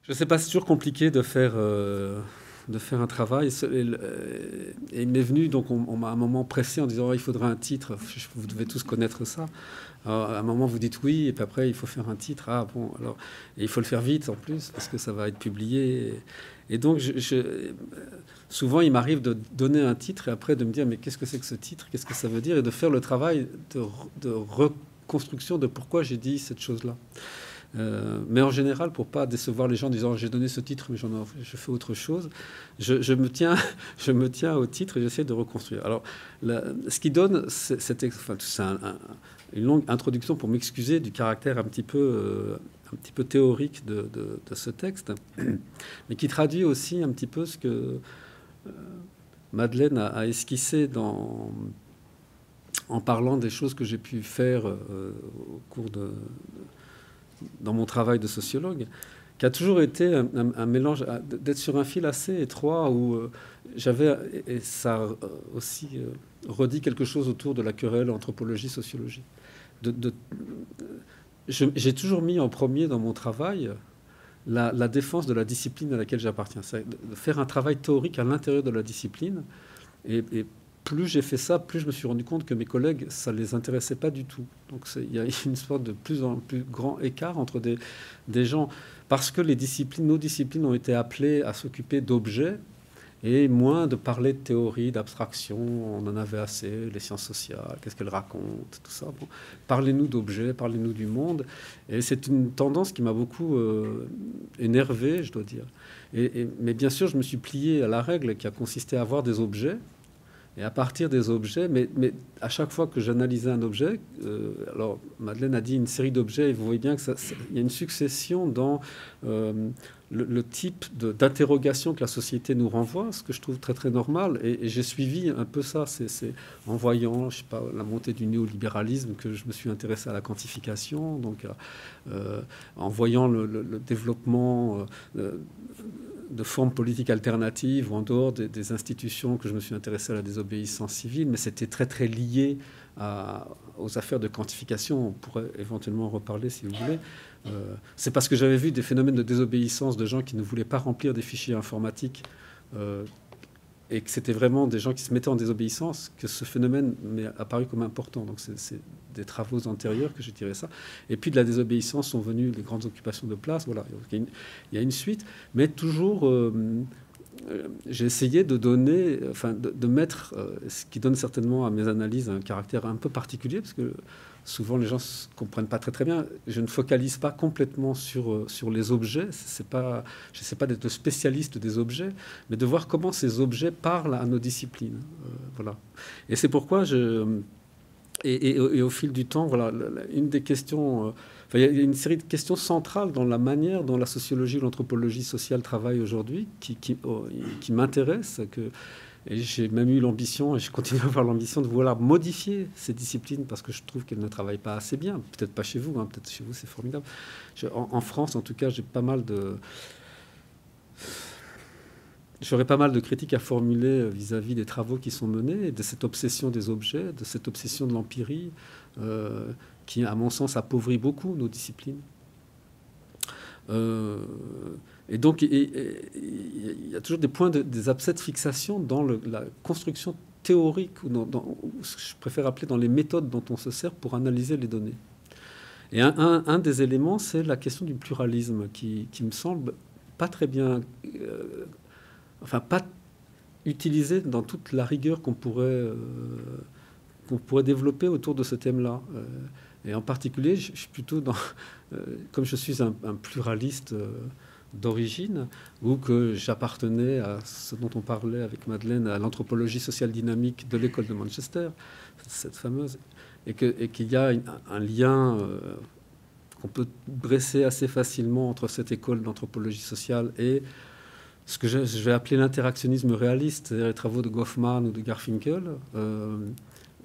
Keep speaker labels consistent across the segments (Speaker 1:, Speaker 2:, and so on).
Speaker 1: Je sais pas, c'est toujours compliqué de faire un travail. Et il m'est venu, donc on m'a à un moment pressé en disant, oh, il faudra un titre, vous devez tous connaître ça. Alors, à un moment, vous dites oui, et puis après, il faut faire un titre. Ah bon, alors, et il faut le faire vite en plus, parce que ça va être publié. Et donc, souvent, il m'arrive de donner un titre et après de me dire, mais qu'est-ce que c'est que ce titre? Qu'est-ce que ça veut dire? Et de faire le travail de reconstruction de pourquoi j'ai dit cette chose-là. Mais en général, pour pas décevoir les gens en disant j'ai donné ce titre, mais je fais autre chose, je me tiens, je me tiens au titre et j'essaie de reconstruire. Alors, ce qui donne, c'est une longue introduction pour m'excuser du caractère un petit peu théorique de ce texte, mais qui traduit aussi un petit peu ce que Madeleine a esquissé en parlant des choses que j'ai pu faire au cours dans mon travail de sociologue, qui a toujours été un mélange, d'être sur un fil assez étroit où j'avais, et ça aussi redit quelque chose autour de la querelle anthropologie-sociologie. J'ai toujours mis en premier dans mon travail la défense de la discipline à laquelle j'appartiens. C'est de faire un travail théorique à l'intérieur de la discipline. Et plus j'ai fait ça, plus je me suis rendu compte que mes collègues, ça ne les intéressait pas du tout. Donc il y a une sorte de plus en plus grand écart entre des gens, parce que nos disciplines ont été appelées à s'occuper d'objets et moins de parler de théorie, d'abstraction. On en avait assez, les sciences sociales, qu'est-ce qu'elles racontent, tout ça. Bon, parlez-nous d'objets, parlez-nous du monde. Et c'est une tendance qui m'a beaucoup énervé, je dois dire. Mais bien sûr, je me suis plié à la règle qui a consisté à avoir des objets. Et à partir des objets, mais à chaque fois que j'analysais un objet, alors Madeleine a dit une série d'objets, et vous voyez bien qu'il y a une succession dans le type d'interrogation que la société nous renvoie, ce que je trouve très très normal. Et j'ai suivi un peu ça, c'est en voyant, je sais pas, la montée du néolibéralisme que je me suis intéressé à la quantification, donc en voyant le développement de formes politiques alternatives ou en dehors des institutions que je me suis intéressé à la désobéissance civile, mais c'était très très lié aux affaires de quantification. On pourrait éventuellement en reparler si vous voulez. C'est parce que j'avais vu des phénomènes de désobéissance de gens qui ne voulaient pas remplir des fichiers informatiques et que c'était vraiment des gens qui se mettaient en désobéissance que ce phénomène m'est apparu comme important. Donc c'est des travaux antérieurs que je dirais ça. Et puis de la désobéissance sont venues les grandes occupations de place. Voilà, il y a une suite, mais toujours j'ai essayé de donner, enfin de mettre ce qui donne certainement à mes analyses un caractère un peu particulier, parce que souvent les gens ne comprennent pas très très bien. Je ne focalise pas complètement sur les objets. Je n'essaie pas d'être spécialiste des objets, mais de voir comment ces objets parlent à nos disciplines. Voilà. Et c'est pourquoi et au fil du temps, voilà, une des questions... il y a une série de questions centrales dans la manière dont la sociologie ou l'anthropologie sociale travaillent aujourd'hui qui m'intéressent. Et j'ai même eu l'ambition, et je continue à avoir l'ambition de vouloir modifier ces disciplines parce que je trouve qu'elles ne travaillent pas assez bien. Peut-être pas chez vous, hein, peut-être chez vous c'est formidable. En France, en tout cas, j'aurais pas mal de critiques à formuler vis-à-vis des travaux qui sont menés, de cette obsession des objets, de cette obsession de l'empirie, qui, à mon sens, appauvrit beaucoup nos disciplines. Et donc, il y a toujours des points, des abcès de fixation dans la construction théorique, ou ce que je préfère appeler dans les méthodes dont on se sert pour analyser les données. Et un des éléments, c'est la question du pluralisme, qui me semble pas très bien... enfin, pas utilisé dans toute la rigueur qu'on pourrait développer autour de ce thème-là. Et en particulier, je suis plutôt dans... comme je suis un pluraliste d'origine, ou que j'appartenais à ce dont on parlait avec Madeleine, à l'anthropologie sociale dynamique de l'école de Manchester, cette fameuse, et qu'il y a un lien qu'on peut dresser assez facilement entre cette école d'anthropologie sociale et ce que je vais appeler l'interactionnisme réaliste, c'est-à-dire les travaux de Goffman ou de Garfinkel.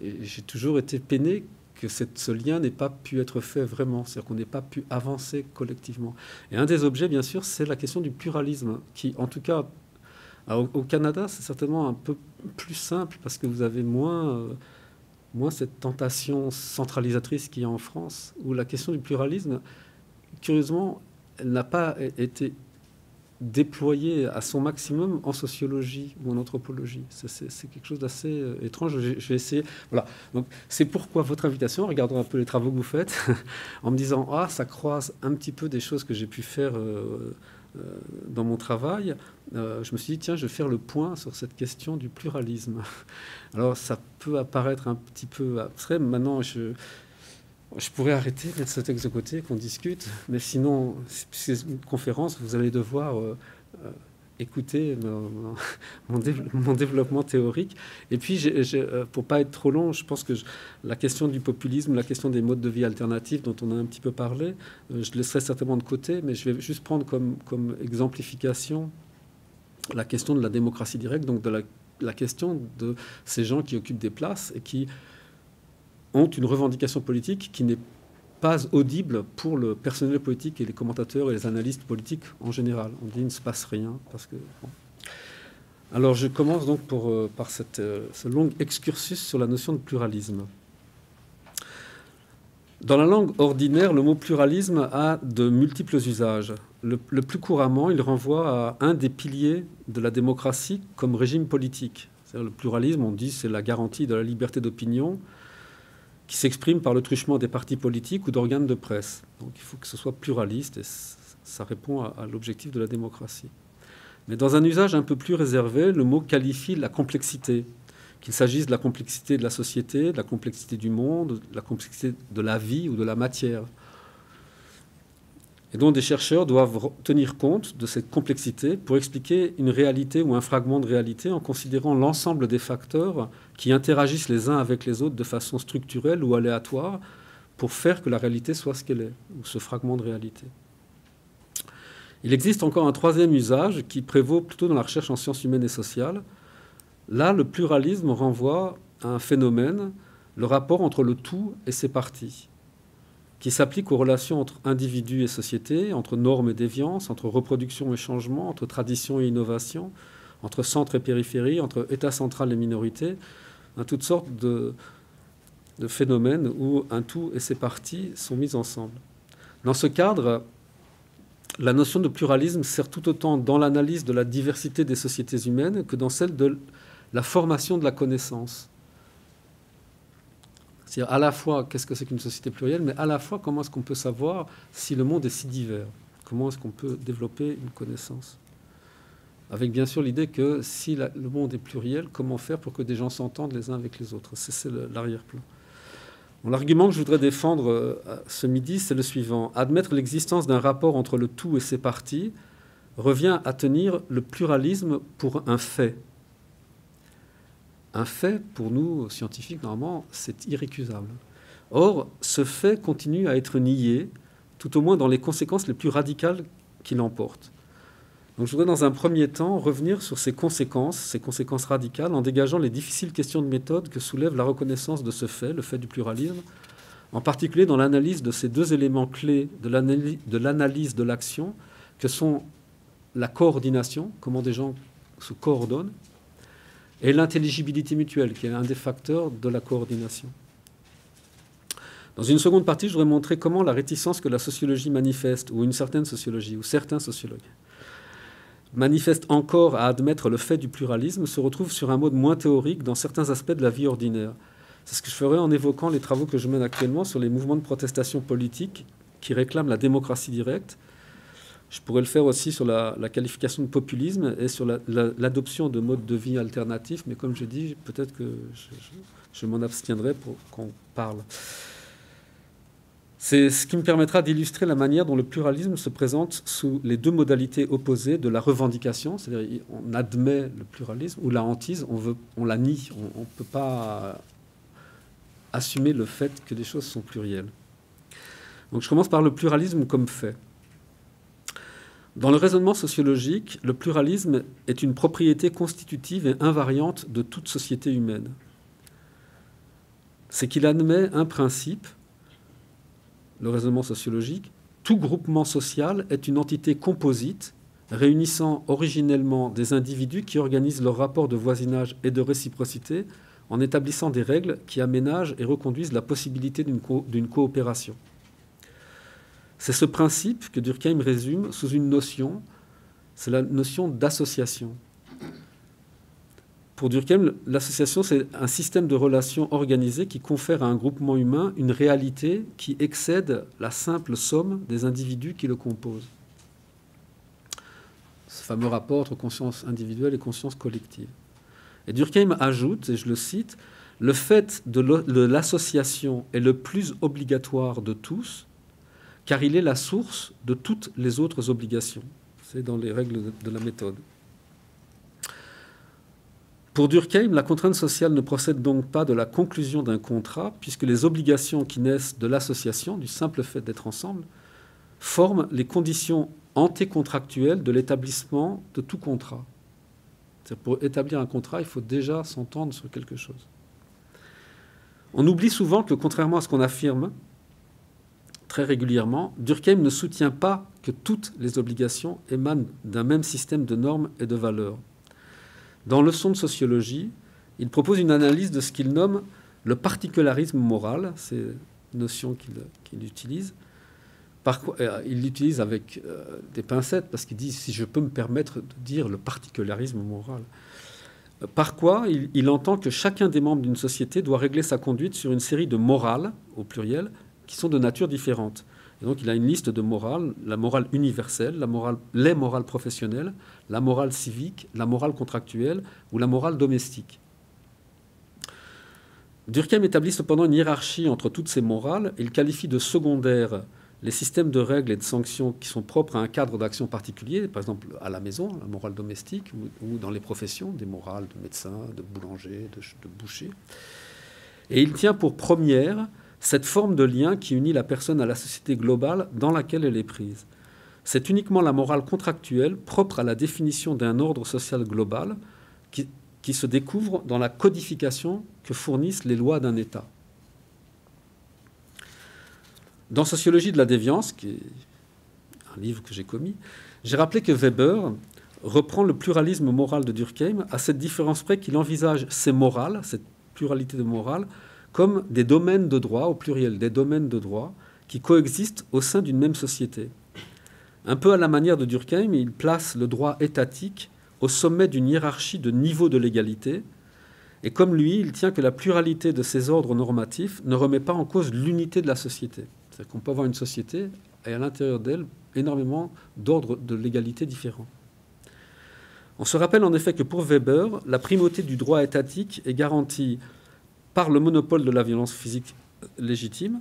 Speaker 1: Et j'ai toujours été peiné que ce lien n'ait pas pu être fait vraiment, c'est-à-dire qu'on n'ait pas pu avancer collectivement. Et un des objets, bien sûr, c'est la question du pluralisme, qui, en tout cas, au Canada, c'est certainement un peu plus simple, parce que vous avez moins cette tentation centralisatrice qu'il y a en France, où la question du pluralisme, curieusement, elle n'a pas été déployer à son maximum en sociologie ou en anthropologie. C'est quelque chose d'assez étrange. Je vais essayer. Voilà. Donc, c'est pourquoi votre invitation, en regardant un peu les travaux que vous faites, en me disant « Ah, ça croise un petit peu des choses que j'ai pu faire dans mon travail », je me suis dit « Tiens, je vais faire le point sur cette question du pluralisme ». Alors, ça peut apparaître un petit peu abstrait. Maintenant, je pourrais arrêter, mettre ce texte de côté, qu'on discute, mais sinon, c'est une conférence, vous allez devoir écouter mon développement théorique. Et puis, pour ne pas être trop long, je pense que la question du populisme, la question des modes de vie alternatifs dont on a un petit peu parlé, je laisserai certainement de côté, mais je vais juste prendre comme exemplification la question de la démocratie directe, donc de la question de ces gens qui occupent des places et qui ont une revendication politique qui n'est pas audible pour le personnel politique et les commentateurs et les analystes politiques en général. On dit il ne se passe rien. Parce que, bon. Alors je commence donc par ce long excursus sur la notion de pluralisme. Dans la langue ordinaire, le mot pluralisme a de multiples usages. Le plus couramment, il renvoie à un des piliers de la démocratie comme régime politique. C'est-à-dire le pluralisme, on dit, c'est la garantie de la liberté d'opinion qui s'exprime par le truchement des partis politiques ou d'organes de presse. Donc il faut que ce soit pluraliste et ça répond à l'objectif de la démocratie. Mais dans un usage un peu plus réservé, le mot qualifie la complexité, qu'il s'agisse de la complexité de la société, de la complexité du monde, de la complexité de la vie ou de la matière. Et donc des chercheurs doivent tenir compte de cette complexité pour expliquer une réalité ou un fragment de réalité en considérant l'ensemble des facteurs qui interagissent les uns avec les autres de façon structurelle ou aléatoire pour faire que la réalité soit ce qu'elle est, ou ce fragment de réalité. Il existe encore un troisième usage qui prévaut plutôt dans la recherche en sciences humaines et sociales. Là, le pluralisme renvoie à un phénomène, le rapport entre le tout et ses parties, qui s'applique aux relations entre individus et société, entre normes et déviances, entre reproduction et changement, entre tradition et innovation, entre centre et périphérie, entre État central et minorité, toutes sortes de phénomènes où un tout et ses parties sont mis ensemble. Dans ce cadre, la notion de pluralisme sert tout autant dans l'analyse de la diversité des sociétés humaines que dans celle de la formation de la connaissance. C'est-à-dire à la fois qu'est-ce que c'est qu'une société plurielle, mais à la fois comment est-ce qu'on peut savoir si le monde est si divers. Comment est-ce qu'on peut développer une connaissance. Avec bien sûr l'idée que si le monde est pluriel, comment faire pour que des gens s'entendent les uns avec les autres. C'est l'arrière-plan. Bon, l'argument que je voudrais défendre ce midi, c'est le suivant. Admettre l'existence d'un rapport entre le tout et ses parties revient à tenir le pluralisme pour un fait. Un fait, pour nous, scientifiques, normalement, c'est irrécusable. Or, ce fait continue à être nié, tout au moins dans les conséquences les plus radicales qu'il emporte. Donc, je voudrais, dans un premier temps, revenir sur ces conséquences radicales, en dégageant les difficiles questions de méthode que soulève la reconnaissance de ce fait, le fait du pluralisme, en particulier dans l'analyse de ces deux éléments clés de l'analyse de l'action, que sont la coordination, comment des gens se coordonnent, et l'intelligibilité mutuelle, qui est un des facteurs de la coordination. Dans une seconde partie, je voudrais montrer comment la réticence que la sociologie manifeste, ou une certaine sociologie, ou certains sociologues, manifestent encore à admettre le fait du pluralisme, se retrouve sur un mode moins théorique dans certains aspects de la vie ordinaire. C'est ce que je ferai en évoquant les travaux que je mène actuellement sur les mouvements de protestation politique qui réclament la démocratie directe. Je pourrais le faire aussi sur la qualification de populisme et sur l'adoption de modes de vie alternatifs, mais comme je dis, peut-être que je m'en abstiendrai pour qu'on parle. C'est ce qui me permettra d'illustrer la manière dont le pluralisme se présente sous les deux modalités opposées de la revendication, c'est-à-dire on admet le pluralisme, ou la hantise, on la nie, on ne peut pas assumer le fait que les choses sont plurielles. Donc je commence par le pluralisme comme fait. Dans le raisonnement sociologique, le pluralisme est une propriété constitutive et invariante de toute société humaine. C'est qu'il admet un principe, le raisonnement sociologique, tout groupement social est une entité composite réunissant originellement des individus qui organisent leurs rapports de voisinage et de réciprocité en établissant des règles qui aménagent et reconduisent la possibilité d'une coopération. C'est ce principe que Durkheim résume sous une notion, c'est la notion d'association. Pour Durkheim, l'association, c'est un système de relations organisées qui confère à un groupement humain une réalité qui excède la simple somme des individus qui le composent. Ce fameux rapport entre conscience individuelle et conscience collective. Et Durkheim ajoute, et je le cite, « Le fait de l'association est le plus obligatoire de tous, car il est la source de toutes les autres obligations. » C'est dans les règles de la méthode. Pour Durkheim, la contrainte sociale ne procède donc pas de la conclusion d'un contrat, puisque les obligations qui naissent de l'association, du simple fait d'être ensemble, forment les conditions antécontractuelles de l'établissement de tout contrat. Pour établir un contrat, il faut déjà s'entendre sur quelque chose. On oublie souvent que, contrairement à ce qu'on affirme très régulièrement, Durkheim ne soutient pas que toutes les obligations émanent d'un même système de normes et de valeurs. Dans Leçons de sociologie, il propose une analyse de ce qu'il nomme le particularisme moral, c'est une notion qu'il utilise. Il l'utilise avec des pincettes parce qu'il dit, si je peux me permettre de dire le particularisme moral. Par quoi il entend que chacun des membres d'une société doit régler sa conduite sur une série de morales, au pluriel, qui sont de nature différente. Et donc il a une liste de morales, la morale universelle, les morales professionnelles, la morale civique, la morale contractuelle ou la morale domestique. Durkheim établit cependant une hiérarchie entre toutes ces morales. Il qualifie de secondaires les systèmes de règles et de sanctions qui sont propres à un cadre d'action particulier, par exemple à la maison, la morale domestique, ou dans les professions, des morales de médecin, de boulanger, de boucher. Et il tient pour première cette forme de lien qui unit la personne à la société globale dans laquelle elle est prise. C'est uniquement la morale contractuelle, propre à la définition d'un ordre social global, qui se découvre dans la codification que fournissent les lois d'un État. Dans Sociologie de la déviance, qui est un livre que j'ai commis, j'ai rappelé que Weber reprend le pluralisme moral de Durkheim à cette différence près qu'il envisage ces morales, cette pluralité de morales, comme des domaines de droit, au pluriel, des domaines de droit, qui coexistent au sein d'une même société. Un peu à la manière de Durkheim, il place le droit étatique au sommet d'une hiérarchie de niveaux de l'égalité, et comme lui, il tient que la pluralité de ces ordres normatifs ne remet pas en cause l'unité de la société. C'est-à-dire qu'on peut avoir une société et à l'intérieur d'elle énormément d'ordres de l'égalité différents. On se rappelle en effet que pour Weber, la primauté du droit étatique est garantie par le monopole de la violence physique légitime,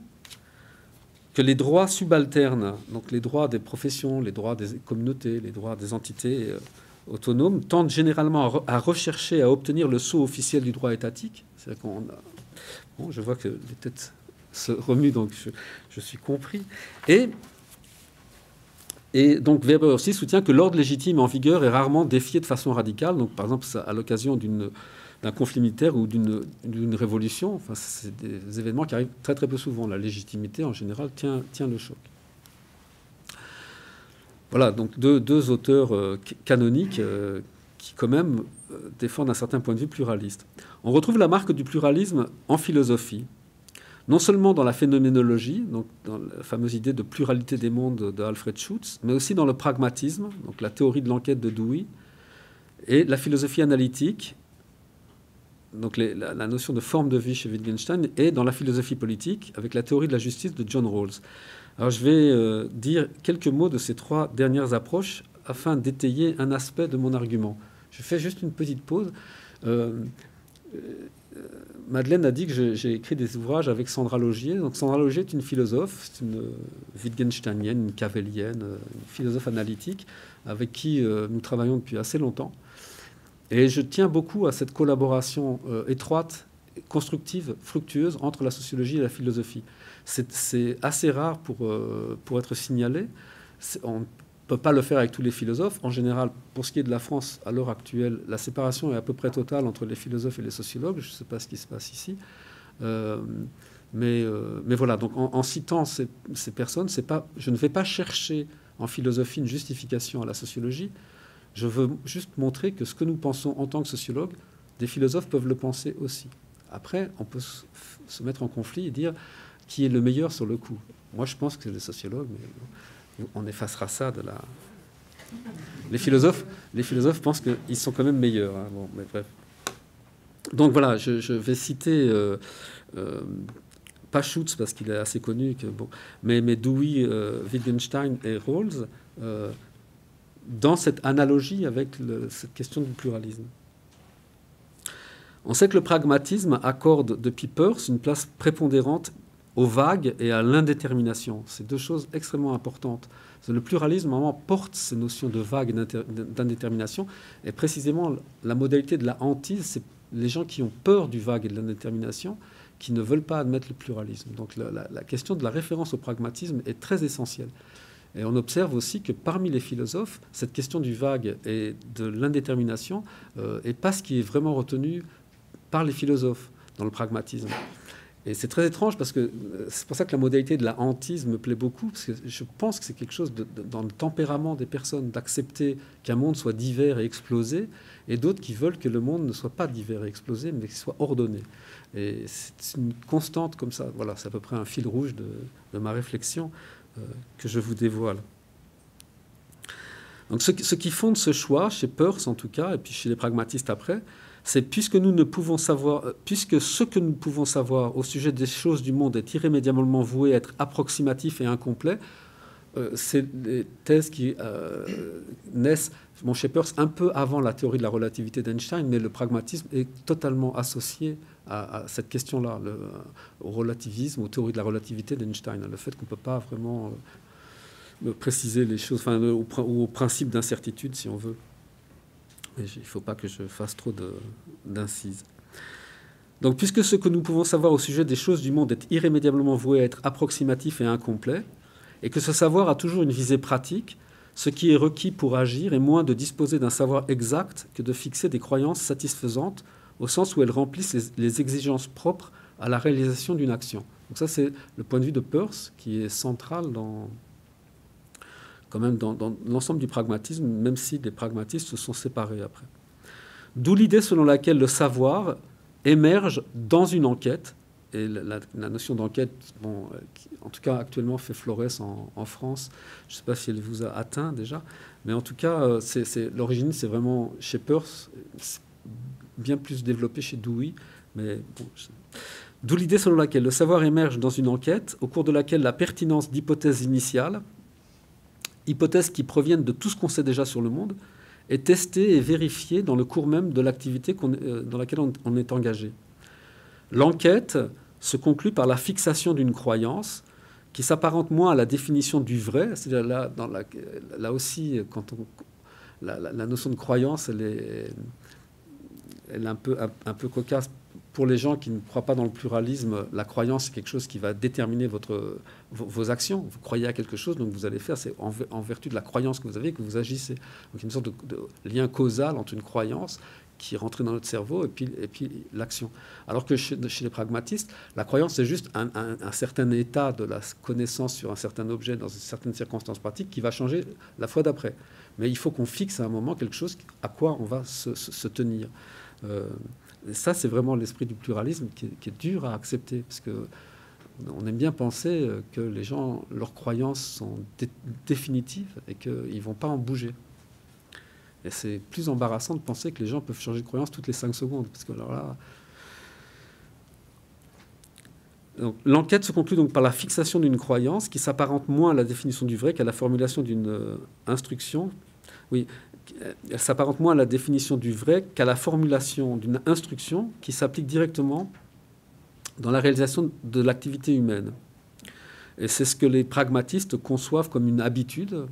Speaker 1: que les droits subalternes, donc les droits des professions, les droits des communautés, les droits des entités autonomes, tendent généralement à rechercher, à obtenir le sceau officiel du droit étatique. C'est-à-dire qu'on a... Bon, je vois que les têtes se remuent, donc je suis compris. Et donc Weber aussi soutient que l'ordre légitime en vigueur est rarement défié de façon radicale. Donc par exemple, à l'occasion d'un conflit militaire ou d'une révolution, enfin, c'est des événements qui arrivent très très peu souvent. La légitimité, en général, tient le choc. Voilà, donc deux auteurs canoniques qui, quand même, défendent un certain point de vue pluraliste. On retrouve la marque du pluralisme en philosophie, non seulement dans la phénoménologie, donc dans la fameuse idée de pluralité des mondes de Alfred Schutz, mais aussi dans le pragmatisme, donc la théorie de l'enquête de Dewey, et la philosophie analytique, donc la notion de forme de vie chez Wittgenstein, et dans la philosophie politique, avec la théorie de la justice de John Rawls. Alors je vais dire quelques mots de ces trois dernières approches afin d'étayer un aspect de mon argument. Je fais juste une petite pause. Madeleine a dit que j'ai écrit des ouvrages avec Sandra Laugier. Donc Sandra Laugier est une philosophe, c'est une Wittgensteinienne, une Cavelienne, une philosophe analytique avec qui nous travaillons depuis assez longtemps. Et je tiens beaucoup à cette collaboration étroite, constructive, fructueuse entre la sociologie et la philosophie. C'est assez rare pour être signalé. On ne peut pas le faire avec tous les philosophes. En général, pour ce qui est de la France, à l'heure actuelle, la séparation est à peu près totale entre les philosophes et les sociologues. Je ne sais pas ce qui se passe ici. Mais voilà, donc en citant ces personnes, je ne vais pas chercher en philosophie une justification à la sociologie. Je veux juste montrer que ce que nous pensons en tant que sociologues, des philosophes peuvent le penser aussi. Après, on peut se mettre en conflit et dire qui est le meilleur sur le coup. Moi, je pense que c'est les sociologues, mais on effacera ça Les philosophes pensent qu'ils sont quand même meilleurs. Hein. Bon, mais bref. Donc voilà, je vais citer pas Schutz parce qu'il est assez connu, mais Dewey, Wittgenstein et Rawls dans cette analogie avec cette question du pluralisme. On sait que le pragmatisme accorde depuis Peirce une place prépondérante au vague et à l'indétermination. C'est deux choses extrêmement importantes. Le pluralisme, normalement, porte ces notions de vague et d'indétermination. Et précisément, la modalité de la hantise, c'est les gens qui ont peur du vague et de l'indétermination, qui ne veulent pas admettre le pluralisme. Donc la question de la référence au pragmatisme est très essentielle. Et on observe aussi que parmi les philosophes, cette question du vague et de l'indétermination n'est pas ce qui est vraiment retenu par les philosophes dans le pragmatisme. Et c'est très étrange parce que c'est pour ça que la modalité de la hantise me plaît beaucoup, parce que je pense que c'est quelque chose dans le tempérament des personnes d'accepter qu'un monde soit divers et explosé, et d'autres qui veulent que le monde ne soit pas divers et explosé, mais qu'il soit ordonné. Et c'est une constante comme ça. Voilà, c'est à peu près un fil rouge de ma réflexion que je vous dévoile. Donc ce qui fonde ce choix, chez Peirce en tout cas, et puis chez les pragmatistes après, c'est puisque ce que nous pouvons savoir au sujet des choses du monde est irrémédiablement voué à être approximatif et incomplet, c'est des thèses qui naissent, chez Peirce, un peu avant la théorie de la relativité d'Einstein, mais le pragmatisme est totalement associé à cette question-là, au relativisme, aux théories de la relativité d'Einstein, le fait qu'on ne peut pas vraiment préciser les choses, enfin, au principe d'incertitude, si on veut. Il ne faut pas que je fasse trop d'incises. Donc, puisque ce que nous pouvons savoir au sujet des choses du monde est irrémédiablement voué à être approximatif et incomplet, et que ce savoir a toujours une visée pratique, ce qui est requis pour agir est moins de disposer d'un savoir exact que de fixer des croyances satisfaisantes, au sens où elles remplissent les exigences propres à la réalisation d'une action. Donc ça, c'est le point de vue de Peirce, qui est central quand même dans l'ensemble du pragmatisme, même si les pragmatistes se sont séparés après. D'où l'idée selon laquelle le savoir émerge dans une enquête, et la notion d'enquête, qui, en tout cas actuellement fait florès en France, je ne sais pas si elle vous a atteint déjà, mais en tout cas, l'origine, c'est vraiment chez Peirce, bien plus développé chez Dewey, mais bon, d'où l'idée selon laquelle le savoir émerge dans une enquête, au cours de laquelle la pertinence d'hypothèses initiales, hypothèses qui proviennent de tout ce qu'on sait déjà sur le monde, est testée et vérifiée dans le cours même de l'activité dans laquelle on est engagé. L'enquête se conclut par la fixation d'une croyance qui s'apparente moins à la définition du vrai. C'est-à-dire là aussi, quand la notion de croyance, elle est un peu cocasse. Pour les gens qui ne croient pas dans le pluralisme, la croyance, c'est quelque chose qui va déterminer vos actions. Vous croyez à quelque chose, donc vous allez faire, c'est en vertu de la croyance que vous avez que vous agissez. Donc il y a une sorte de lien causal entre une croyance qui est rentrée dans notre cerveau et puis l'action. Alors que chez les pragmatistes, la croyance, c'est juste un certain état de la connaissance sur un certain objet dans certaines circonstances pratiques qui va changer la fois d'après. Mais il faut qu'on fixe à un moment quelque chose à quoi on va se tenir. Et ça, c'est vraiment l'esprit du pluralisme qui est dur à accepter, parce qu'on aime bien penser que les gens, leurs croyances sont définitives et qu'ils ne vont pas en bouger. Et c'est plus embarrassant de penser que les gens peuvent changer de croyance toutes les 5 secondes, parce que alors là... L'enquête se conclut donc par la fixation d'une croyance qui s'apparente moins à la définition du vrai qu'à la formulation d'une instruction. Oui, elle s'apparente moins à la définition du vrai qu'à la formulation d'une instruction qui s'applique directement dans la réalisation de l'activité humaine. Et c'est ce que les pragmatistes conçoivent comme une habitude.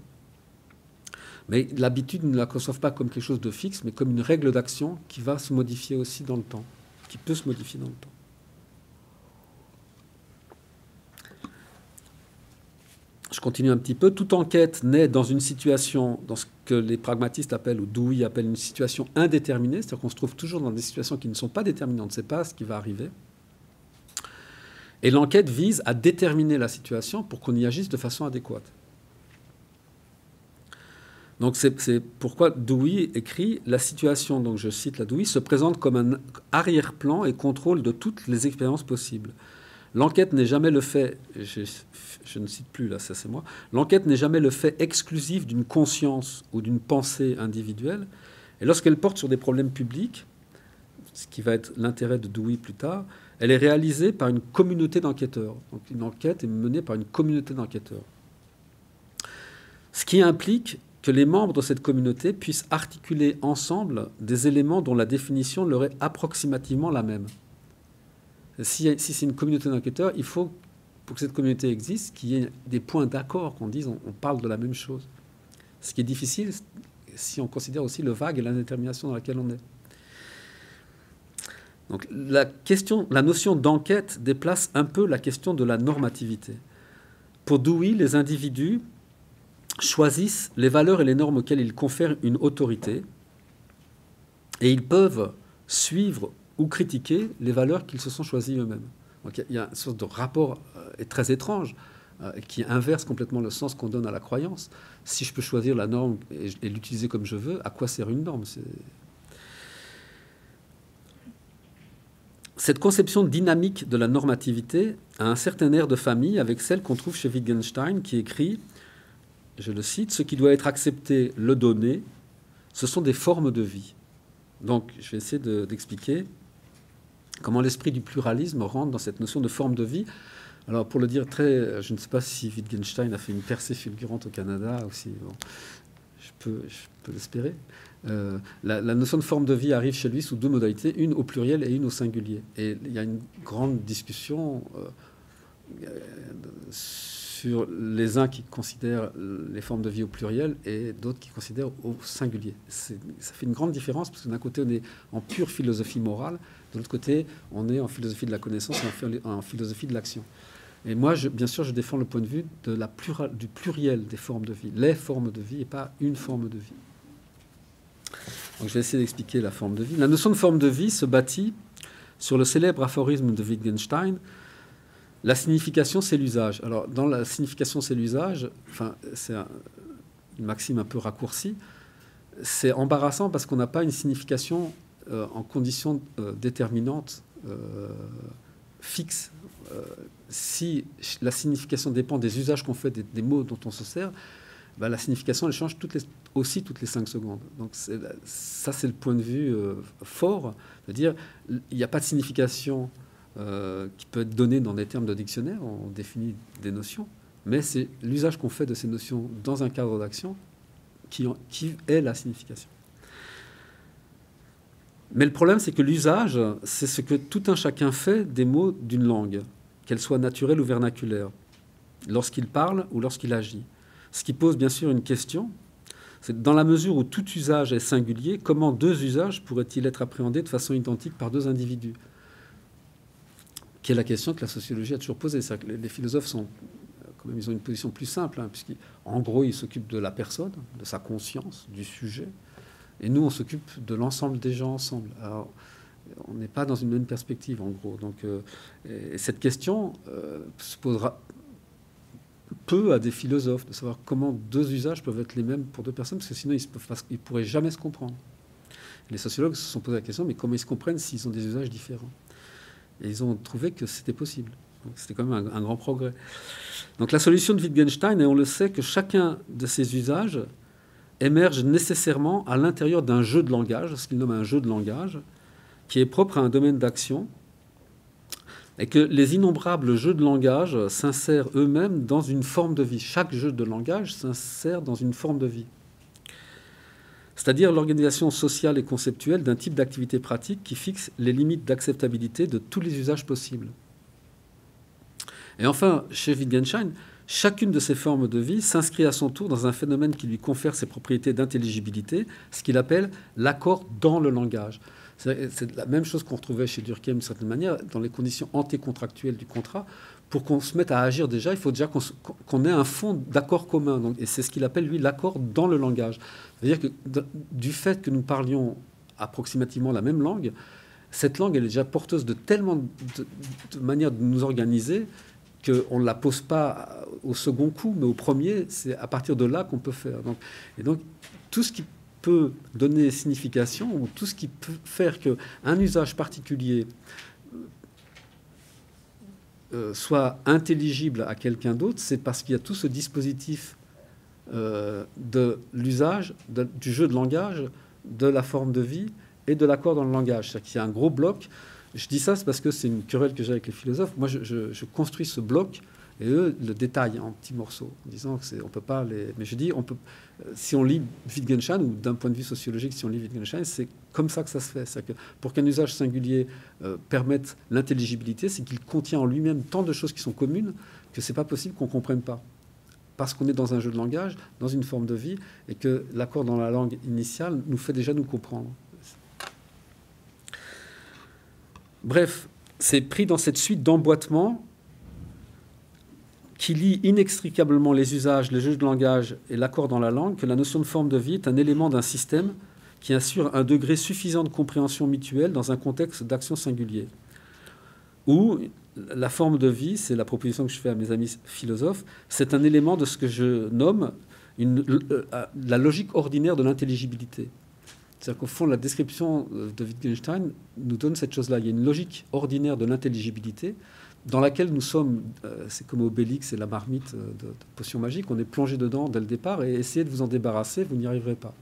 Speaker 1: Mais l'habitude, ils ne la conçoivent pas comme quelque chose de fixe, mais comme une règle d'action qui va se modifier aussi dans le temps, qui peut se modifier dans le temps. Je continue un petit peu. Toute enquête naît dans une situation, dans ce que les pragmatistes appellent, ou Dewey appelle une situation indéterminée, c'est-à-dire qu'on se trouve toujours dans des situations qui ne sont pas déterminées, on ne sait pas ce qui va arriver. Et l'enquête vise à déterminer la situation pour qu'on y agisse de façon adéquate. Donc c'est pourquoi Dewey écrit « La situation, donc je cite la Dewey, se présente comme un arrière-plan et contrôle de toutes les expériences possibles. L'enquête n'est jamais le fait, je ne cite plus là, ça c'est moi, l'enquête n'est jamais le fait exclusif d'une conscience ou d'une pensée individuelle, et lorsqu'elle porte sur des problèmes publics, ce qui va être l'intérêt de Dewey plus tard, elle est réalisée par une communauté d'enquêteurs. Donc une enquête est menée par une communauté d'enquêteurs. Ce qui implique que les membres de cette communauté puissent articuler ensemble des éléments dont la définition leur est approximativement la même. Si c'est une communauté d'enquêteurs, il faut, pour que cette communauté existe, qu'il y ait des points d'accord, qu'on dise on parle de la même chose. Ce qui est difficile si on considère aussi le vague et l'indétermination dans laquelle on est. Donc la notion d'enquête déplace un peu la question de la normativité. Pour Dewey, les individus choisissent les valeurs et les normes auxquelles ils confèrent une autorité, et ils peuvent suivre ou critiquer les valeurs qu'ils se sont choisies eux-mêmes. Donc il y a une sorte de rapport très étrange qui inverse complètement le sens qu'on donne à la croyance. Si je peux choisir la norme et l'utiliser comme je veux, à quoi sert une norme ? Cette conception dynamique de la normativité a un certain air de famille avec celle qu'on trouve chez Wittgenstein, qui écrit, je le cite, « Ce qui doit être accepté, le donner, ce sont des formes de vie ». Donc, je vais essayer d'expliquer comment l'esprit du pluralisme rentre dans cette notion de forme de vie. Alors, pour le dire je ne sais pas si Wittgenstein a fait une percée fulgurante au Canada aussi. Bon, je peux l'espérer. La notion de forme de vie arrive chez lui sous deux modalités, une au pluriel et une au singulier. Et il y a une grande discussion sur les uns qui considèrent les formes de vie au pluriel et d'autres qui considèrent au singulier. Ça fait une grande différence parce que d'un côté on est en pure philosophie morale, de l'autre côté on est en philosophie de la connaissance et en philosophie de l'action. Et moi, bien sûr, je défends le point de vue du pluriel des formes de vie, les formes de vie et pas une forme de vie. Donc je vais essayer d'expliquer la forme de vie. La notion de forme de vie se bâtit sur le célèbre aphorisme de Wittgenstein, la signification, c'est l'usage. Alors, dans la signification, c'est l'usage, enfin, c'est une maxime un peu raccourcie, c'est embarrassant parce qu'on n'a pas une signification en conditions déterminantes fixes. Si la signification dépend des usages qu'on fait, des mots dont on se sert, ben, la signification, elle change aussi toutes les 5 secondes. Donc ça, c'est le point de vue fort. C'est-à-dire, il n'y a pas de signification qui peut être donnée dans des termes de dictionnaire. On définit des notions. Mais c'est l'usage qu'on fait de ces notions dans un cadre d'action qui est la signification. Mais le problème, c'est que l'usage, c'est ce que tout un chacun fait des mots d'une langue, qu'elle soit naturelle ou vernaculaire, lorsqu'il parle ou lorsqu'il agit. Ce qui pose bien sûr une question, c'est dans la mesure où tout usage est singulier, comment deux usages pourraient-ils être appréhendés de façon identique par deux individus ? Qui est la question que la sociologie a toujours posée. C'est-à-dire que les philosophes sont, quand même, ils ont une position plus simple, puisqu'en gros, ils s'occupent de la personne, de sa conscience, du sujet, et nous, on s'occupe de l'ensemble des gens ensemble. Alors, on n'est pas dans une même perspective, en gros. Donc, et cette question se posera peu à des philosophes, de savoir comment deux usages peuvent être les mêmes pour deux personnes, parce que sinon, ils ne pourraient jamais se comprendre. Les sociologues se sont posé la question, mais comment ils se comprennent s'ils ont des usages différents ? Et ils ont trouvé que c'était possible. Donc, c'était quand même un grand progrès. Donc la solution de Wittgenstein, et on le sait, que chacun de ces usages émerge nécessairement à l'intérieur d'un jeu de langage, ce qu'il nomme un jeu de langage, qui est propre à un domaine d'action, et que les innombrables jeux de langage s'insèrent eux-mêmes dans une forme de vie. Chaque jeu de langage s'insère dans une forme de vie. C'est-à-dire l'organisation sociale et conceptuelle d'un type d'activité pratique qui fixe les limites d'acceptabilité de tous les usages possibles. Et enfin, chez Wittgenstein, chacune de ces formes de vie s'inscrit à son tour dans un phénomène qui lui confère ses propriétés d'intelligibilité, ce qu'il appelle l'accord dans le langage. C'est la même chose qu'on retrouvait chez Durkheim d'une certaine manière, dans les conditions antécontractuelles du contrat. Pour qu'on se mette à agir déjà, il faut déjà qu'on ait un fond d'accord commun. Donc, et c'est ce qu'il appelle, lui, l'accord dans le langage. C'est-à-dire que du fait que nous parlions approximativement la même langue, cette langue, elle est déjà porteuse de tellement de manières de nous organiser qu'on ne la pose pas au second coup, mais au premier, c'est à partir de là qu'on peut faire. Donc, tout ce qui peut donner signification, ou tout ce qui peut faire qu'un usage particulier soit intelligible à quelqu'un d'autre, c'est parce qu'il y a tout ce dispositif de l'usage, du jeu de langage, de la forme de vie et de l'accord dans le langage. C'est-à-dire qu'il y a un gros bloc. Je dis ça, c'est parce que c'est une querelle que j'ai avec les philosophes. Moi, je construis ce bloc et eux le détaillent en petits morceaux, en disant que on peut pas les. Mais je dis, on peut. Si on lit Wittgenstein, ou d'un point de vue sociologique, si on lit Wittgenstein, c'est comme ça que ça se fait. C'est-à-dire que pour qu'un usage singulier permette l'intelligibilité, c'est qu'il contient en lui-même tant de choses qui sont communes que c'est pas possible qu'on comprenne pas. Parce qu'on est dans un jeu de langage, dans une forme de vie, et que l'accord dans la langue initiale nous fait déjà nous comprendre. Bref, c'est pris dans cette suite d'emboîtements qui lie inextricablement les usages, les jeux de langage et l'accord dans la langue que la notion de forme de vie est un élément d'un système qui assure un degré suffisant de compréhension mutuelle dans un contexte d'action singulier. Ou la forme de vie, c'est la proposition que je fais à mes amis philosophes, c'est un élément de ce que je nomme la logique ordinaire de l'intelligibilité. C'est-à-dire qu'au fond, la description de Wittgenstein nous donne cette chose-là. Il y a une logique ordinaire de l'intelligibilité dans laquelle nous sommes, c'est comme Obélix et la marmite de potion magique, on est plongé dedans dès le départ et essayez de vous en débarrasser, vous n'y arriverez pas.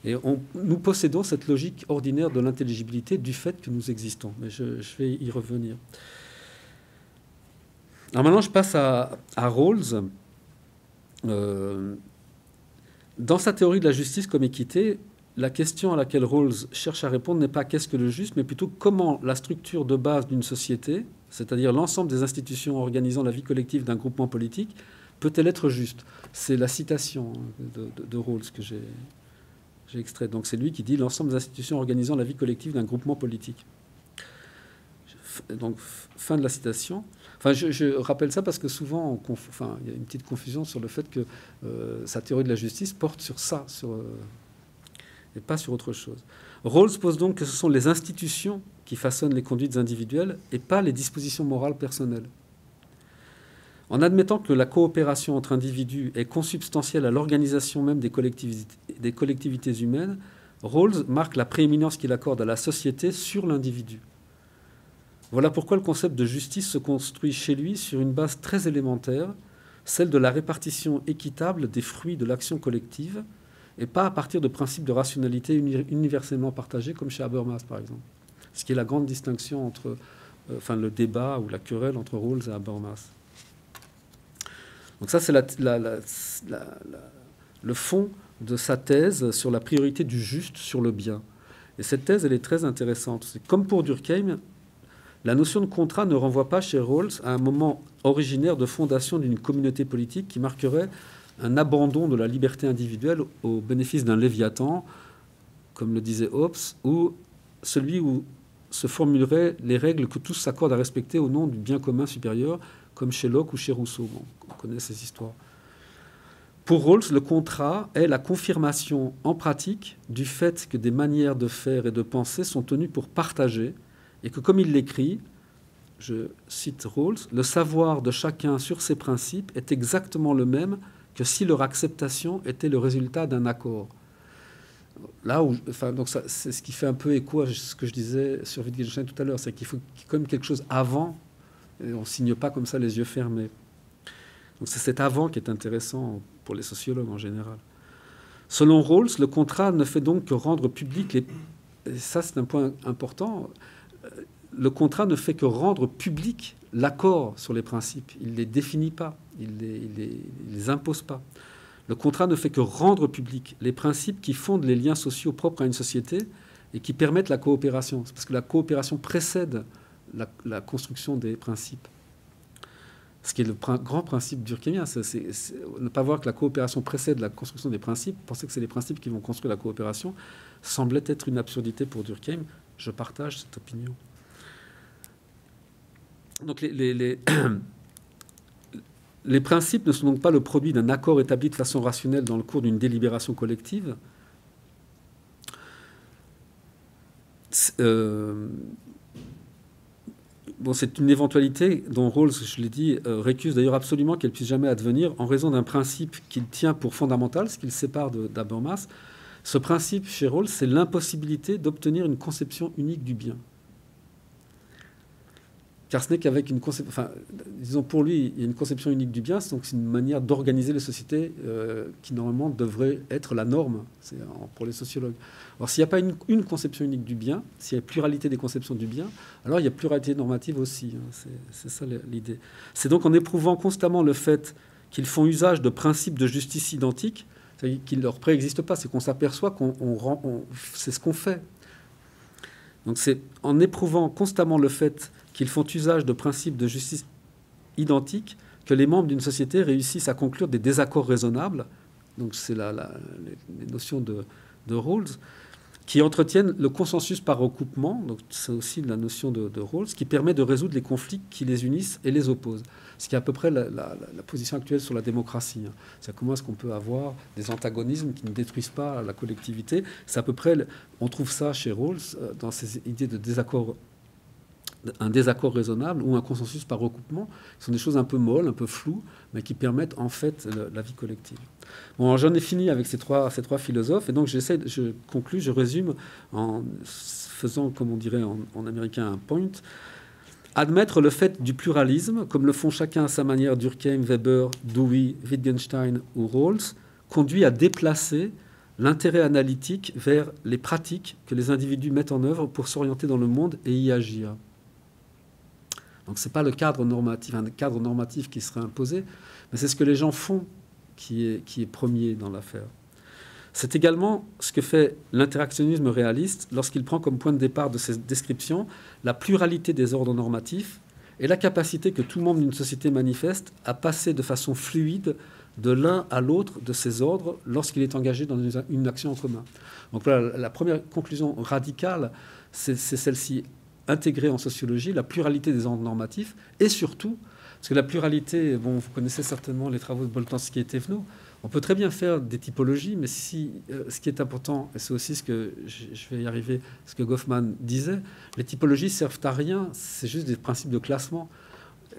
Speaker 1: Et nous possédons cette logique ordinaire de l'intelligibilité du fait que nous existons. Mais je vais y revenir. Alors maintenant, je passe à Rawls. Dans sa théorie de la justice comme équité, la question à laquelle Rawls cherche à répondre n'est pas qu'est-ce que le juste, mais plutôt comment la structure de base d'une société, c'est-à-dire l'ensemble des institutions organisant la vie collective d'un groupement politique, peut-elle être juste? C'est la citation de Rawls que j'ai extraite. Donc c'est lui qui dit l'ensemble des institutions organisant la vie collective d'un groupement politique. Donc fin de la citation. Enfin, je rappelle ça parce que souvent, il y a une petite confusion sur le fait que sa théorie de la justice porte sur ça, et pas sur autre chose. Rawls pose donc que ce sont les institutions qui façonnent les conduites individuelles et pas les dispositions morales personnelles. En admettant que la coopération entre individus est consubstantielle à l'organisation même des collectivités humaines, Rawls marque la prééminence qu'il accorde à la société sur l'individu. Voilà pourquoi le concept de justice se construit chez lui sur une base très élémentaire, celle de la répartition équitable des fruits de l'action collective, et pas à partir de principes de rationalité universellement partagés, comme chez Habermas, par exemple. Ce qui est la grande distinction entre le débat ou la querelle entre Rawls et Habermas. Donc ça, c'est le fond de sa thèse sur la priorité du juste sur le bien. Et cette thèse, elle est très intéressante. C'est comme pour Durkheim, la notion de contrat ne renvoie pas chez Rawls à un moment originaire de fondation d'une communauté politique qui marquerait un abandon de la liberté individuelle au bénéfice d'un Léviathan, comme le disait Hobbes, ou celui où se formuleraient les règles que tous s'accordent à respecter au nom du bien commun supérieur, comme chez Locke ou chez Rousseau. Bon, on connaît ces histoires. Pour Rawls, le contrat est la confirmation en pratique du fait que des manières de faire et de penser sont tenues pour partager, et que, comme il l'écrit, je cite Rawls, le savoir de chacun sur ses principes est exactement le même que si leur acceptation était le résultat d'un accord. Là où, donc ça, c'est ce qui fait un peu écho à ce que je disais sur Wittgenstein tout à l'heure, c'est qu'il faut quand même quelque chose avant, et on ne signe pas comme ça les yeux fermés. Donc c'est cet avant qui est intéressant pour les sociologues en général. Selon Rawls, le contrat ne fait donc que rendre public et ça c'est un point important, le contrat ne fait que rendre public l'accord sur les principes. Il ne les définit pas, il ne les impose pas. Le contrat ne fait que rendre public les principes qui fondent les liens sociaux propres à une société et qui permettent la coopération. C'est parce que la coopération précède la construction des principes. Ce qui est le grand principe durkheimien, c'est ne pas voir que la coopération précède la construction des principes, penser que c'est les principes qui vont construire la coopération, semblait être une absurdité pour Durkheim. Je partage cette opinion. Donc les principes ne sont donc pas le produit d'un accord établi de façon rationnelle dans le cours d'une délibération collective. Bon, c'est une éventualité dont Rawls, je l'ai dit, récuse d'ailleurs absolument qu'elle puisse jamais advenir en raison d'un principe qu'il tient pour fondamental, ce qui le sépare d'Habermas. Ce principe, chez Rawls, c'est l'impossibilité d'obtenir une conception unique du bien. car ce n'est qu'avec une conception, enfin, disons pour lui, il y a une conception unique du bien, donc c'est une manière d'organiser les sociétés qui normalement devrait être la norme pour les sociologues. Alors s'il n'y a pas une conception unique du bien, s'il y a pluralité des conceptions du bien, alors il y a pluralité normative aussi. Hein, c'est ça l'idée. C'est donc en éprouvant constamment le fait qu'ils font usage de principes de justice identiques, c'est-à-dire qu'ils ne leur préexistent pas, c'est qu'on s'aperçoit c'est ce qu'on fait. Donc c'est en éprouvant constamment le fait qu'ils font usage de principes de justice identiques que les membres d'une société réussissent à conclure des désaccords raisonnables, donc c'est les notions de Rawls, qui entretiennent le consensus par recoupement, donc c'est aussi la notion de Rawls, qui permet de résoudre les conflits qui les unissent et les opposent. Ce qui est à peu près la position actuelle sur la démocratie. Hein. C'est comment est-ce qu'on peut avoir des antagonismes qui ne détruisent pas la collectivité. C'est à peu près, on trouve ça chez Rawls, dans ces idées de désaccord, un désaccord raisonnable ou un consensus par recoupement, qui sont des choses un peu molles, un peu floues, mais qui permettent en fait la vie collective. Bon, j'en ai fini avec ces trois philosophes, et donc je conclue, je résume en faisant, comme on dirait en américain, un point. Admettre le fait du pluralisme, comme le font chacun à sa manière Durkheim, Weber, Dewey, Wittgenstein ou Rawls, conduit à déplacer l'intérêt analytique vers les pratiques que les individus mettent en œuvre pour s'orienter dans le monde et y agir. Donc ce n'est pas le cadre normatif, un cadre normatif qui serait imposé, mais c'est ce que les gens font qui est premier dans l'affaire. C'est également ce que fait l'interactionnisme réaliste lorsqu'il prend comme point de départ de ses descriptions la pluralité des ordres normatifs et la capacité que tout membre d'une société manifeste à passer de façon fluide de l'un à l'autre de ces ordres lorsqu'il est engagé dans une action en commun. Donc voilà, la première conclusion radicale, c'est celle-ci, intégrer en sociologie la pluralité des ordres normatifs et surtout, parce que la pluralité, bon, vous connaissez certainement les travaux de Boltanski et Thévenot, on peut très bien faire des typologies, mais ce qui est important, et c'est aussi ce que je vais y arriver, ce que Goffman disait, les typologies servent à rien, c'est juste des principes de classement.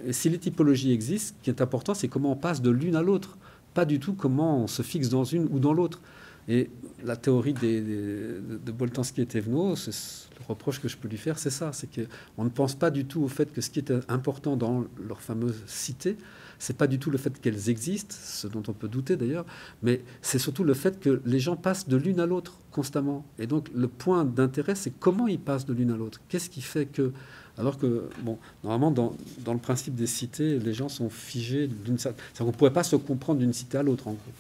Speaker 1: Et si les typologies existent, ce qui est important, c'est comment on passe de l'une à l'autre, pas du tout comment on se fixe dans une ou dans l'autre. Et la théorie de Boltanski et Thévenot, le reproche que je peux lui faire, c'est ça, c'est qu'on ne pense pas du tout au fait que ce qui est important dans leur fameuse cité, c'est pas du tout le fait qu'elles existent, ce dont on peut douter d'ailleurs, mais c'est surtout le fait que les gens passent de l'une à l'autre constamment. Et donc le point d'intérêt, c'est comment ils passent de l'une à l'autre. Qu'est-ce qui fait que... Alors que, bon, normalement, dans le principe des cités, les gens sont figés d'une certaine... C'est-à-dire qu'on ne pourrait pas se comprendre d'une cité à l'autre, en gros.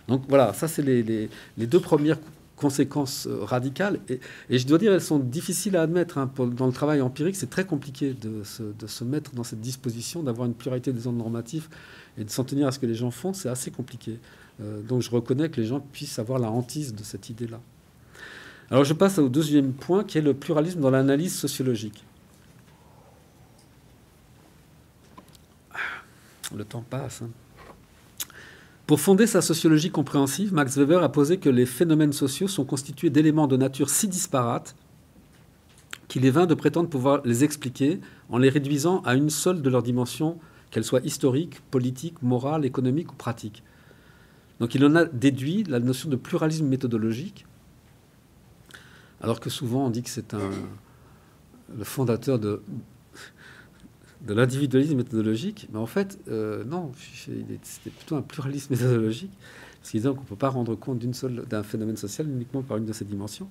Speaker 1: Donc voilà, ça c'est les deux premières conséquences radicales. Et je dois dire, elles sont difficiles à admettre. Hein. Dans le travail empirique, c'est très compliqué de se mettre dans cette disposition, d'avoir une pluralité des ordres normatifs et de s'en tenir à ce que les gens font. C'est assez compliqué. Donc je reconnais que les gens puissent avoir la hantise de cette idée-là. Alors je passe au deuxième point, qui est le pluralisme dans l'analyse sociologique. Le temps passe, hein. Pour fonder sa sociologie compréhensive, Max Weber a posé que les phénomènes sociaux sont constitués d'éléments de nature si disparates qu'il est vain de prétendre pouvoir les expliquer en les réduisant à une seule de leurs dimensions, qu'elles soient historiques, politiques, morales, économiques ou pratiques. Donc il en a déduit la notion de pluralisme méthodologique, alors que souvent on dit que c'est le fondateur de l'individualisme méthodologique, mais en fait, non, c'était plutôt un pluralisme méthodologique, parce qu'il disait qu'on ne peut pas rendre compte d'un phénomène social uniquement par une de ses dimensions.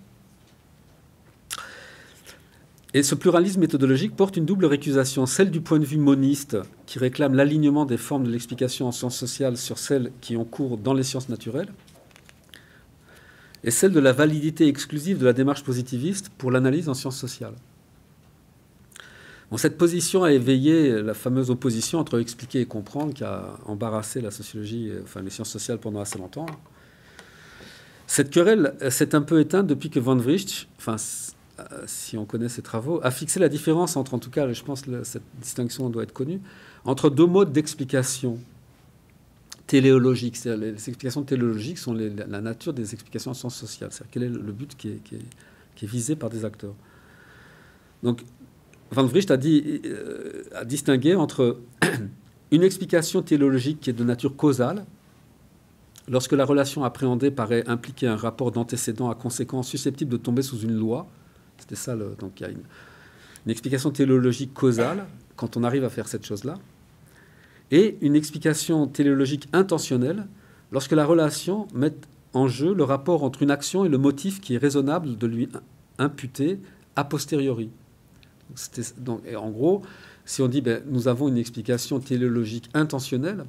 Speaker 1: Et ce pluralisme méthodologique porte une double récusation, celle du point de vue moniste, qui réclame l'alignement des formes de l'explication en sciences sociales sur celles qui ont cours dans les sciences naturelles, et celle de la validité exclusive de la démarche positiviste pour l'analyse en sciences sociales. Bon, cette position a éveillé la fameuse opposition entre expliquer et comprendre qui a embarrassé la sociologie, enfin les sciences sociales pendant assez longtemps. Cette querelle s'est un peu éteinte depuis que Van Vrijt, enfin, si on connaît ses travaux, a fixé la différence entre, en tout cas, je pense que cette distinction doit être connue, entre deux modes d'explication téléologiques. Les explications téléologiques sont la nature des explications en sciences sociales. C'est-à-dire quel est le but qui est visé par des acteurs. Donc, Van Vrijt a distingué entre une explication téléologique qui est de nature causale, lorsque la relation appréhendée paraît impliquer un rapport d'antécédent à conséquence susceptible de tomber sous une loi. C'était ça, donc il y a une explication téléologique causale, quand on arrive à faire cette chose-là, et une explication téléologique intentionnelle, lorsque la relation met en jeu le rapport entre une action et le motif qui est raisonnable de lui imputer a posteriori. Donc, et en gros, si on dit nous avons une explication téléologique intentionnelle,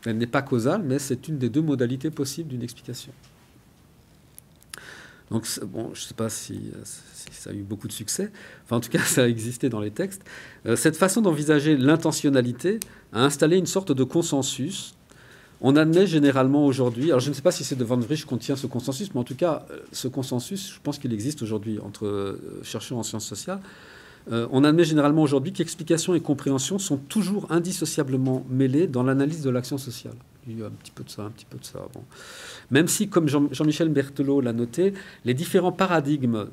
Speaker 1: elle n'est pas causale, mais c'est une des deux modalités possibles d'une explication. Donc, bon, je ne sais pas si ça a eu beaucoup de succès. Enfin, en tout cas, ça a existé dans les textes. Cette façon d'envisager l'intentionnalité a installé une sorte de consensus. On admet généralement aujourd'hui, alors je ne sais pas si c'est de Van Vries qu'on tient ce consensus, mais en tout cas, ce consensus, je pense qu'il existe aujourd'hui entre chercheurs en sciences sociales. On admet généralement aujourd'hui qu'explication et compréhension sont toujours indissociablement mêlées dans l'analyse de l'action sociale. Il y a un petit peu de ça, un petit peu de ça. Bon. Même si, comme Jean-Michel Berthelot l'a noté, les différents paradigmes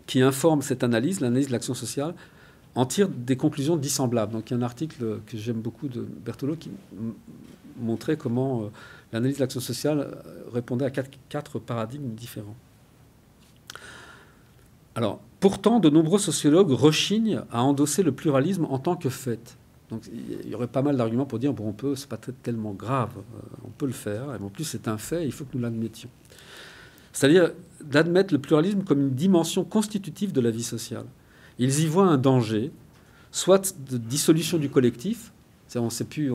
Speaker 1: qui informent cette analyse, l'analyse de l'action sociale, en tirent des conclusions dissemblables. Donc il y a un article que j'aime beaucoup de Berthelot qui montrait comment l'analyse de l'action sociale répondait à quatre paradigmes différents. Alors, pourtant, de nombreux sociologues rechignent à endosser le pluralisme en tant que fait. Donc, il y aurait pas mal d'arguments pour dire bon, c'est pas tellement grave, on peut le faire, et en plus c'est un fait, il faut que nous l'admettions. C'est-à-dire d'admettre le pluralisme comme une dimension constitutive de la vie sociale. Ils y voient un danger, soit de dissolution du collectif, on sait plus,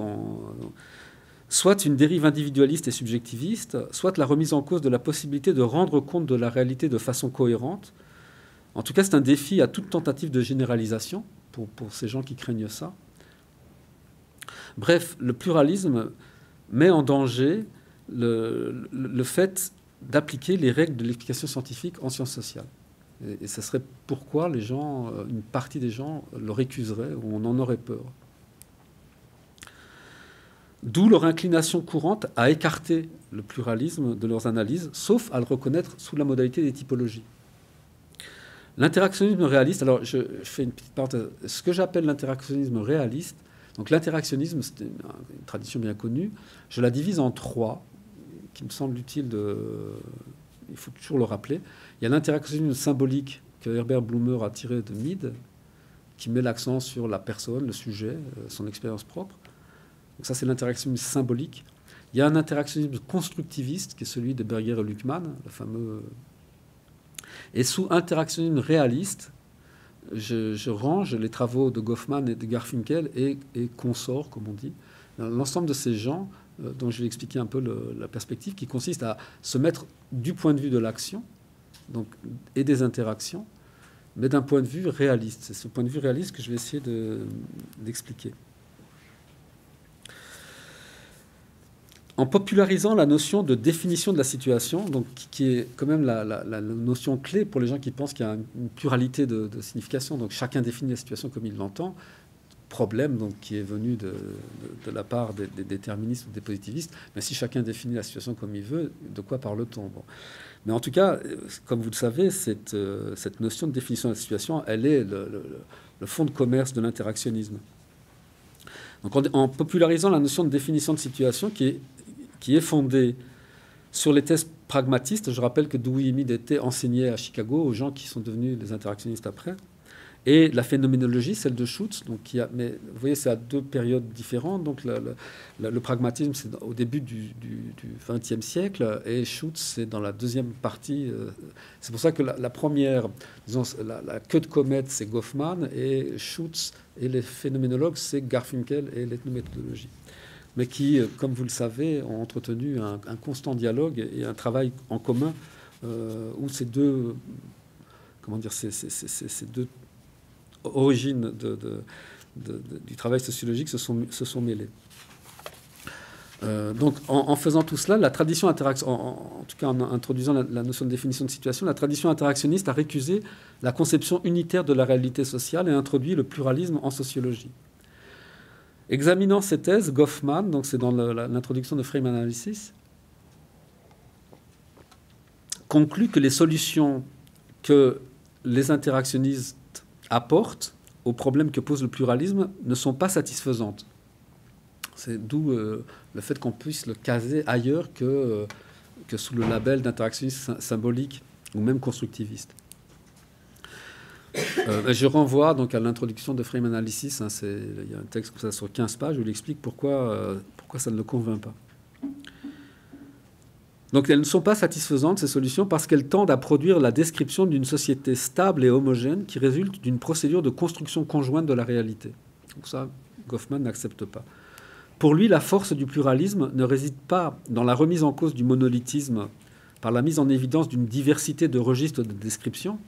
Speaker 1: soit une dérive individualiste et subjectiviste, soit la remise en cause de la possibilité de rendre compte de la réalité de façon cohérente. En tout cas, c'est un défi à toute tentative de généralisation pour ces gens qui craignent ça. Bref, le pluralisme met en danger le fait d'appliquer les règles de l'explication scientifique en sciences sociales. Et ce serait pourquoi les gens, une partie des gens le récuseraient ou on en aurait peur. D'où leur inclination courante à écarter le pluralisme de leurs analyses, sauf à le reconnaître sous la modalité des typologies. L'interactionnisme réaliste, alors je fais une petite parenthèse, ce que j'appelle l'interactionnisme réaliste, donc l'interactionnisme, c'est une tradition bien connue, je la divise en trois, qui me semble utile il faut toujours le rappeler. Il y a l'interactionnisme symbolique que Herbert Blumer a tiré de Mead, qui met l'accent sur la personne, le sujet, son expérience propre. Donc ça, c'est l'interactionnisme symbolique. Il y a un interactionnisme constructiviste, qui est celui de Berger et Luckmann, le fameux... Et sous interactionnisme réaliste, je range les travaux de Goffman et de Garfinkel et consorts, comme on dit. L'ensemble de ces gens, dont je vais expliquer un peu la perspective, qui consiste à se mettre du point de vue de l'action et des interactions, mais d'un point de vue réaliste. C'est ce point de vue réaliste que je vais essayer d'expliquer. En popularisant la notion de définition de la situation, donc, qui est quand même la notion clé pour les gens qui pensent qu'il y a une pluralité de significations, donc chacun définit la situation comme il l'entend, problème donc, qui est venu de la part des déterministes ou des positivistes, mais si chacun définit la situation comme il veut, de quoi parle-t-on? Bon. Mais en tout cas, comme vous le savez, cette notion de définition de la situation, elle est le fond de commerce de l'interactionnisme. Donc en popularisant la notion de définition de situation qui est fondée sur les thèses pragmatistes, je rappelle que Dewey et Mead étaient enseignés à Chicago aux gens qui sont devenus des interactionnistes après, et la phénoménologie, celle de Schutz, donc mais vous voyez, c'est à deux périodes différentes. Donc le pragmatisme, c'est au début du XXe siècle, et Schutz, c'est dans la deuxième partie. C'est pour ça que la première, disons, la queue de comète, c'est Goffman, et Schutz et les phénoménologues, c'est Garfinkel et l'ethnométhodologie. Mais qui, comme vous le savez, ont entretenu un constant dialogue et un travail en commun où ces deux, ces deux origines du travail sociologique se sont mêlées. Donc, en faisant tout cela, la tradition en tout cas en introduisant la notion de définition de situation, la tradition interactionniste a récusé la conception unitaire de la réalité sociale et a introduit le pluralisme en sociologie. Examinant ces thèses, Goffman, donc c'est dans l'introduction de Frame Analysis, conclut que les solutions que les interactionnistes apportent aux problèmes que pose le pluralisme ne sont pas satisfaisantes. C'est d'où le fait qu'on puisse le caser ailleurs que sous le label d'interactionnisme symbolique ou même constructiviste. Je renvoie donc à l'introduction de Frame Analysis. Hein, il y a un texte comme ça sur 15 pages où il explique pourquoi ça ne le convainc pas. Donc elles ne sont pas satisfaisantes, ces solutions, parce qu'elles tendent à produire la description d'une société stable et homogène qui résulte d'une procédure de construction conjointe de la réalité. Donc ça, Goffman n'accepte pas. Pour lui, la force du pluralisme ne réside pas dans la remise en cause du monolithisme par la mise en évidence d'une diversité de registres de description,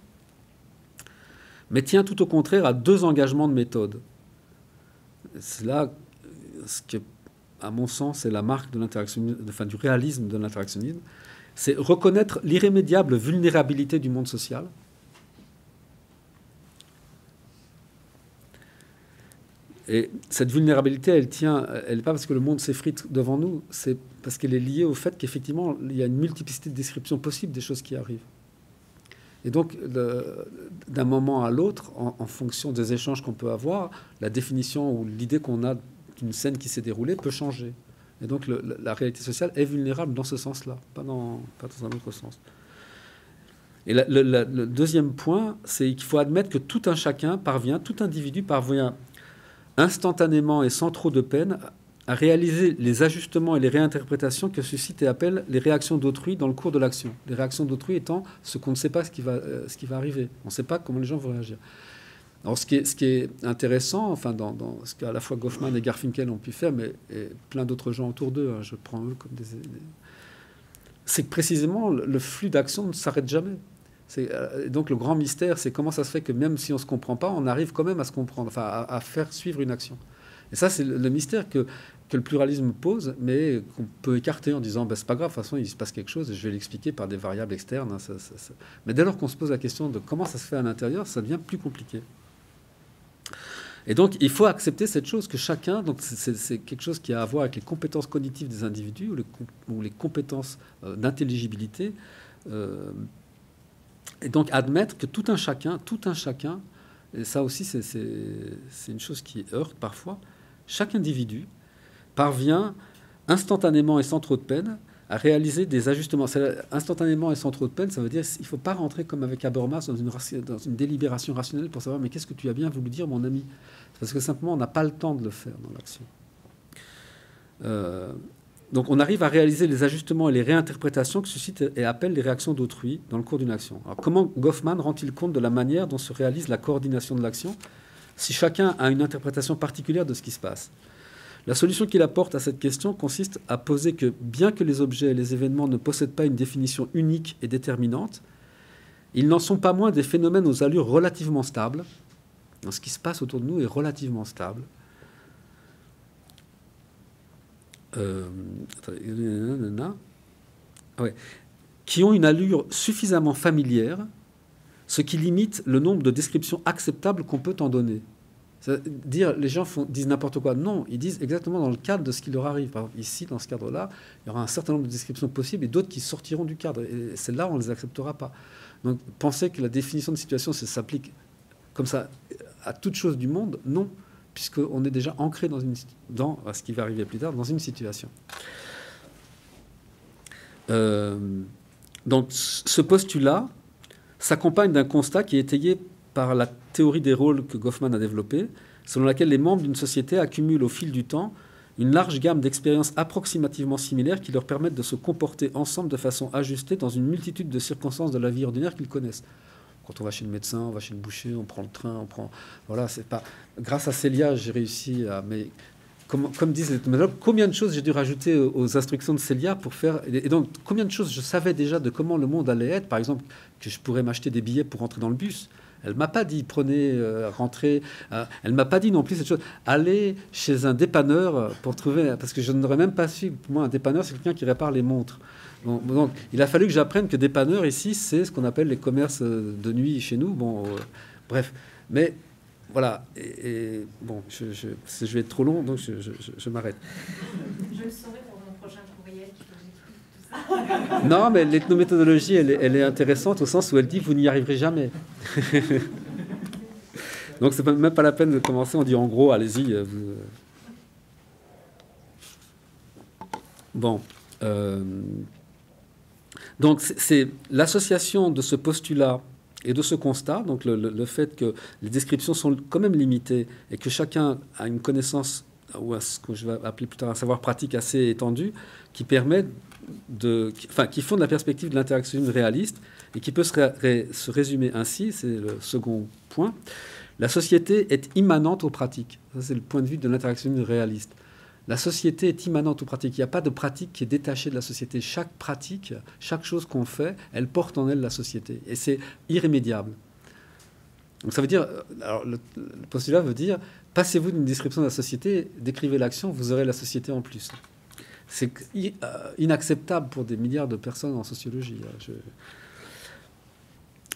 Speaker 1: mais tient tout au contraire à deux engagements de méthode. C'est là ce qui, à mon sens, est la marque de du réalisme de l'interactionnisme. C'est reconnaître l'irrémédiable vulnérabilité du monde social. Et cette vulnérabilité, elle n'est pas parce que le monde s'effrite devant nous, c'est parce qu'elle est liée au fait qu'effectivement, il y a une multiplicité de descriptions possibles des choses qui arrivent. Et donc, d'un moment à l'autre, en fonction des échanges qu'on peut avoir, la définition ou l'idée qu'on a d'une scène qui s'est déroulée peut changer. Et donc, la réalité sociale est vulnérable dans ce sens-là, pas dans un autre sens. Et le deuxième point, c'est qu'il faut admettre que tout individu parvient instantanément et sans trop de peine à réaliser les ajustements et les réinterprétations que suscitent et appellent les réactions d'autrui dans le cours de l'action. Les réactions d'autrui étant ce qu'on ne sait pas ce qui va arriver. On ne sait pas comment les gens vont réagir. Alors ce qui est intéressant, enfin dans ce qu'à la fois Goffman et Garfinkel ont pu faire, mais et plein d'autres gens autour d'eux, hein, je prends eux comme c'est que précisément le flux d'action ne s'arrête jamais. Donc le grand mystère, c'est comment ça se fait que même si on ne se comprend pas, on arrive quand même à se comprendre, enfin à faire suivre une action. Et ça, c'est le mystère que le pluralisme pose, mais qu'on peut écarter en disant c'est pas grave, de toute façon, il se passe quelque chose et je vais l'expliquer par des variables externes. Hein, Mais dès lors qu'on se pose la question de comment ça se fait à l'intérieur, ça devient plus compliqué. Et donc, il faut accepter cette chose que chacun, donc c'est quelque chose qui a à voir avec les compétences cognitives des individus ou les compétences d'intelligibilité. Et donc, admettre que tout un chacun, et ça aussi, c'est une chose qui heurte parfois, chaque individu parvient instantanément et sans trop de peine à réaliser des ajustements. Instantanément et sans trop de peine, ça veut dire qu'il ne faut pas rentrer comme avec Habermas dans une délibération rationnelle pour savoir mais qu'est-ce que tu as bien voulu dire, mon ami? Parce que simplement, on n'a pas le temps de le faire dans l'action. Donc on arrive à réaliser les ajustements et les réinterprétations que suscitent et appellent les réactions d'autrui dans le cours d'une action. Alors comment Goffman rend-il compte de la manière dont se réalise la coordination de l'action si chacun a une interprétation particulière de ce qui se passe? La solution qu'il apporte à cette question consiste à poser que, bien que les objets et les événements ne possèdent pas une définition unique et déterminante, ils n'en sont pas moins des phénomènes aux allures relativement stables. Donc, ce qui se passe autour de nous est relativement stable. Qui ont une allure suffisamment familière, ce qui limite le nombre de descriptions acceptables qu'on peut en donner. Dire les gens disent n'importe quoi. Non, ils disent exactement dans le cadre de ce qui leur arrive. Par exemple, ici, dans ce cadre-là, il y aura un certain nombre de descriptions possibles et d'autres qui sortiront du cadre. Et celles-là, on ne les acceptera pas. Donc, penser que la définition de situation s'applique comme ça à toute chose du monde, non, puisqu'on est déjà ancré dans ce qui va arriver plus tard, dans une situation. Donc, ce postulat s'accompagne d'un constat qui est étayé par la théorie des rôles que Goffman a développée, selon laquelle les membres d'une société accumulent au fil du temps une large gamme d'expériences approximativement similaires qui leur permettent de se comporter ensemble de façon ajustée dans une multitude de circonstances de la vie ordinaire qu'ils connaissent. Quand on va chez le médecin, on va chez le boucher, on prend le train, Voilà, c'est pas... Grâce à Célia, j'ai réussi à... Mais comme disent les ethnologues, combien de choses j'ai dû rajouter aux instructions de Célia pour faire... Et donc, combien de choses je savais déjà de comment le monde allait être. Par exemple, que je pourrais m'acheter des billets pour rentrer dans le bus. Elle ne m'a pas dit, prenez, rentrez. Elle ne m'a pas dit non plus cette chose. Allez chez un dépanneur pour trouver... Parce que je n'aurais même pas su... Pour moi, un dépanneur, c'est quelqu'un qui répare les montres. Donc, il a fallu que j'apprenne que dépanneur, ici, c'est ce qu'on appelle les commerces de nuit chez nous. Bref. Mais... Voilà, bon, je vais être trop long, donc je m'arrête.
Speaker 2: Je le saurai pour mon prochain courriel. Tout ça.
Speaker 1: Non, mais l'ethnométhodologie, elle est intéressante au sens où elle dit vous n'y arriverez jamais. Donc c'est même pas la peine de commencer, on dit en gros, allez-y. Bon. Donc c'est l'association de ce postulat Et de ce constat, donc le fait que les descriptions sont quand même limitées et que chacun a une connaissance, ou à ce que je vais appeler plus tard un savoir pratique assez étendu, qui permet qui fonde la perspective de l'interaction réaliste et qui peut se résumer ainsi, c'est le second point. La société est immanente aux pratiques. Ça, c'est le point de vue de l'interaction réaliste. La société est immanente aux pratiques. Il n'y a pas de pratique qui est détachée de la société. Chaque pratique, chaque chose qu'on fait, elle porte en elle la société. Et c'est irrémédiable. Donc ça veut dire, alors le postulat veut dire, passez-vous d'une description de la société, décrivez l'action, vous aurez la société en plus. C'est inacceptable pour des milliards de personnes en sociologie.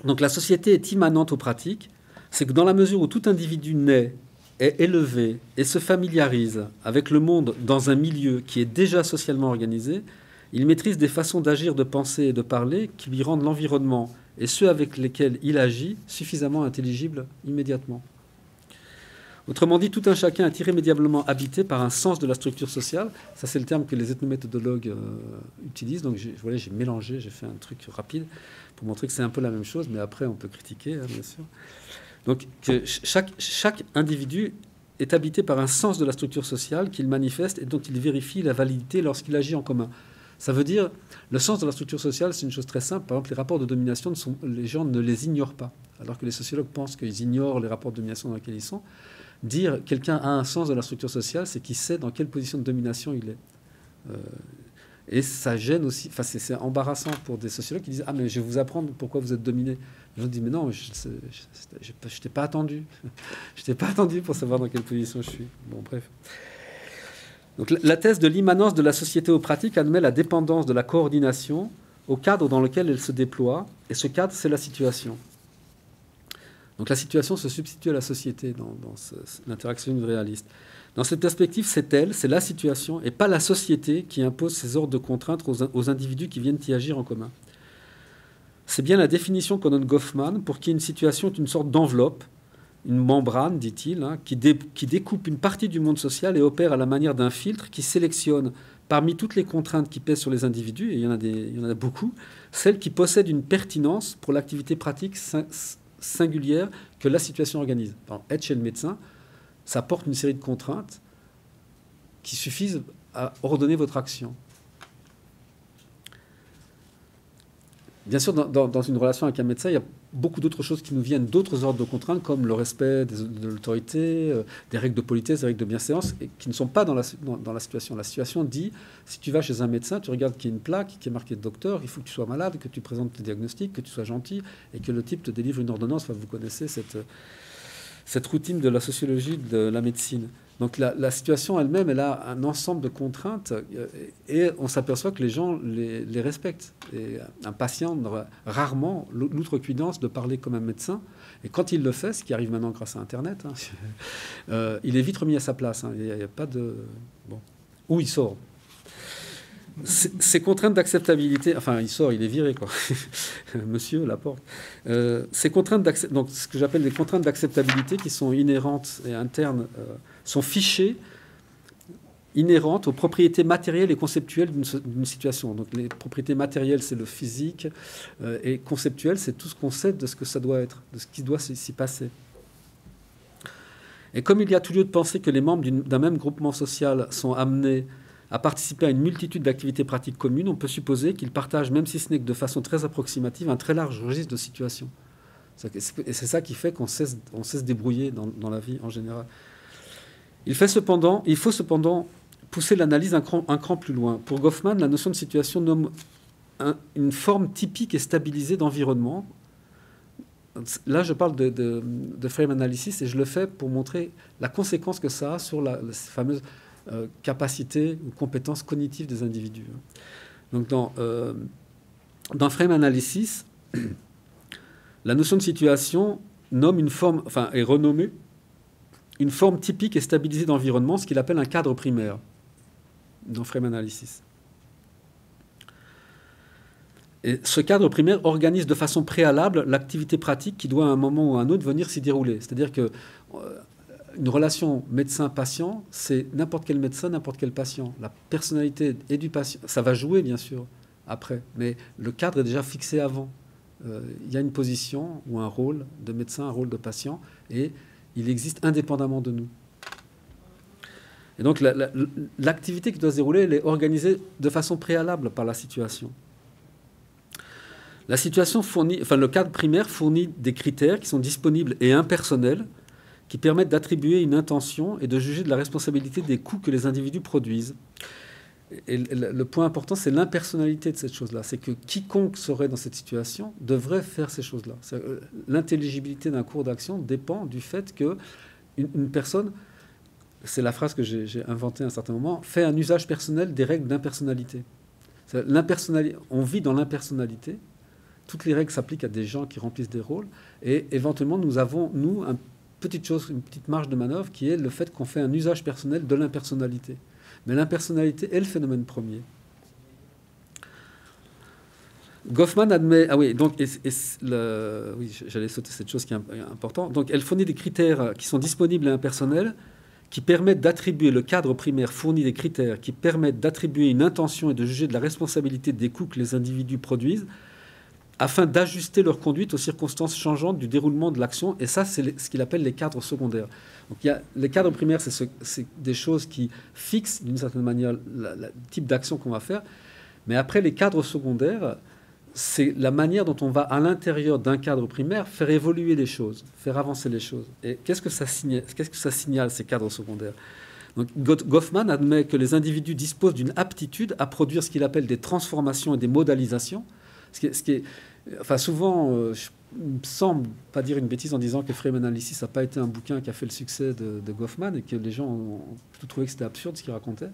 Speaker 1: Donc la société est immanente aux pratiques. C'est que dans la mesure où tout individu naît, est élevé et se familiarise avec le monde dans un milieu qui est déjà socialement organisé, il maîtrise des façons d'agir, de penser et de parler qui lui rendent l'environnement et ceux avec lesquels il agit suffisamment intelligibles immédiatement. Autrement dit, tout un chacun est irrémédiablement habité par un sens de la structure sociale. Ça, c'est le terme que les ethnométhodologues utilisent. Donc, j'ai mélangé, j'ai fait un truc rapide pour montrer que c'est un peu la même chose, mais après, on peut critiquer, hein, bien sûr. Donc, chaque individu est habité par un sens de la structure sociale qu'il manifeste et dont il vérifie la validité lorsqu'il agit en commun. Ça veut dire, le sens de la structure sociale, c'est une chose très simple. Par exemple, les rapports de domination, les gens ne les ignorent pas. Alors que les sociologues pensent qu'ils ignorent les rapports de domination dans lesquels ils sont. Dire quelqu'un a un sens de la structure sociale, c'est qu'il sait dans quelle position de domination il est. Et ça gêne aussi, enfin c'est embarrassant pour des sociologues qui disent « Ah, mais je vais vous apprendre pourquoi vous êtes dominé ». Je dis « Mais non, je t'ai pas attendu. Je t'ai pas attendu pour savoir dans quelle position je suis. » Bon, bref. Donc la thèse de l'immanence de la société aux pratiques admet la dépendance de la coordination au cadre dans lequel elle se déploie, et ce cadre, c'est la situation. Donc la situation se substitue à la société dans l'interaction réaliste. Dans cette perspective, c'est la situation, et pas la société qui impose ses ordres de contraintes aux individus qui viennent y agir en commun. C'est bien la définition qu'en donne Goffman, pour qui une situation est une sorte d'enveloppe, une membrane, dit-il, hein, qui découpe une partie du monde social et opère à la manière d'un filtre qui sélectionne, parmi toutes les contraintes qui pèsent sur les individus, et il y en a beaucoup, celles qui possèdent une pertinence pour l'activité pratique singulière que la situation organise. Par exemple, être chez le médecin, ça porte une série de contraintes qui suffisent à ordonner votre action. Bien sûr, dans une relation avec un médecin, il y a beaucoup d'autres choses qui nous viennent, d'autres ordres de contraintes, comme le respect de l'autorité, des règles de politesse, des règles de bienséance, et qui ne sont pas dans la situation. La situation dit, si tu vas chez un médecin, tu regardes qu'il y a une plaque qui est marquée docteur, il faut que tu sois malade, que tu présentes tes diagnostics, que tu sois gentil, et que le type te délivre une ordonnance. Enfin, vous connaissez cette routine de la sociologie de la médecine. Donc la situation elle-même, elle a un ensemble de contraintes et on s'aperçoit que les gens les respectent. Et un patient aura rarement l'outrecuidance de parler comme un médecin. Et quand il le fait, ce qui arrive maintenant grâce à Internet, hein, il est vite remis à sa place. Hein, il n'y a pas de... Bon. Ou il sort. Ces contraintes d'acceptabilité, enfin il sort, il est viré quoi, monsieur Laporte. Ces contraintes donc ce que j'appelle les contraintes d'acceptabilité qui sont inhérentes et internes, sont fichées, inhérentes aux propriétés matérielles et conceptuelles d'une situation. Donc les propriétés matérielles c'est le physique et conceptuel c'est tout ce qu'on sait de ce que ça doit être, de ce qui doit s'y passer. Et comme il y a tout lieu de penser que les membres d'un même groupement social sont amenés à participer à une multitude d'activités pratiques communes, on peut supposer qu'ils partagent, même si ce n'est que de façon très approximative, un très large registre de situations. Et c'est ça qui fait qu'on sait se débrouiller dans la vie en général. Il faut cependant pousser l'analyse un cran plus loin. Pour Goffman, la notion de situation nomme une forme typique et stabilisée d'environnement. Là, je parle de frame analysis et je le fais pour montrer la conséquence que ça a sur la fameuse capacité ou compétences cognitives des individus. Donc dans frame analysis, la notion de situation nomme une forme, enfin est renommée une forme typique et stabilisée d'environnement, ce qu'il appelle un cadre primaire dans frame analysis. Et ce cadre primaire organise de façon préalable l'activité pratique qui doit à un moment ou à un autre venir s'y dérouler. C'est-à-dire que une relation médecin-patient, c'est n'importe quel médecin, n'importe quel patient. La personnalité et du patient, ça va jouer bien sûr après, mais le cadre est déjà fixé avant. il y a une position ou un rôle de médecin, un rôle de patient, et il existe indépendamment de nous. Et donc l'activité qui doit se dérouler, elle est organisée de façon préalable par la situation. La situation fournit, enfin le cadre primaire fournit des critères qui sont disponibles et impersonnels, qui permettent d'attribuer une intention et de juger de la responsabilité des coûts que les individus produisent. Et le point important, c'est l'impersonnalité de cette chose-là. C'est que quiconque serait dans cette situation devrait faire ces choses-là. L'intelligibilité d'un cours d'action dépend du fait qu'une personne, c'est la phrase que j'ai inventée à un certain moment, fait un usage personnel des règles d'impersonnalité. On vit dans l'impersonnalité. Toutes les règles s'appliquent à des gens qui remplissent des rôles. Et éventuellement, nous avons, une petite marge de manœuvre qui est le fait qu'on fait un usage personnel de l'impersonnalité. Mais l'impersonnalité est le phénomène premier. Goffman admet... Ah oui, donc... oui, j'allais sauter cette chose qui est importante. Donc, elle fournit des critères qui sont disponibles et impersonnels, qui permettent d'attribuer, le cadre primaire fournit des critères qui permettent d'attribuer une intention et de juger de la responsabilité des coûts que les individus produisent, afin d'ajuster leur conduite aux circonstances changeantes du déroulement de l'action. Et ça, c'est ce qu'il appelle les cadres secondaires. Donc, les cadres primaires, c'est des choses qui fixent, d'une certaine manière, le type d'action qu'on va faire. Mais après, les cadres secondaires, c'est la manière dont on va, à l'intérieur d'un cadre primaire, faire évoluer les choses, faire avancer les choses. Et qu'est-ce que ça signale, ces cadres secondaires? Donc, Goffman admet que les individus disposent d'une aptitude à produire ce qu'il appelle des transformations et des modalisations. Enfin, souvent, je me semble pas dire une bêtise en disant que Frame Analysis n'a pas été un bouquin qui a fait le succès de Goffman et que les gens ont plutôt trouvé que c'était absurde ce qu'il racontait.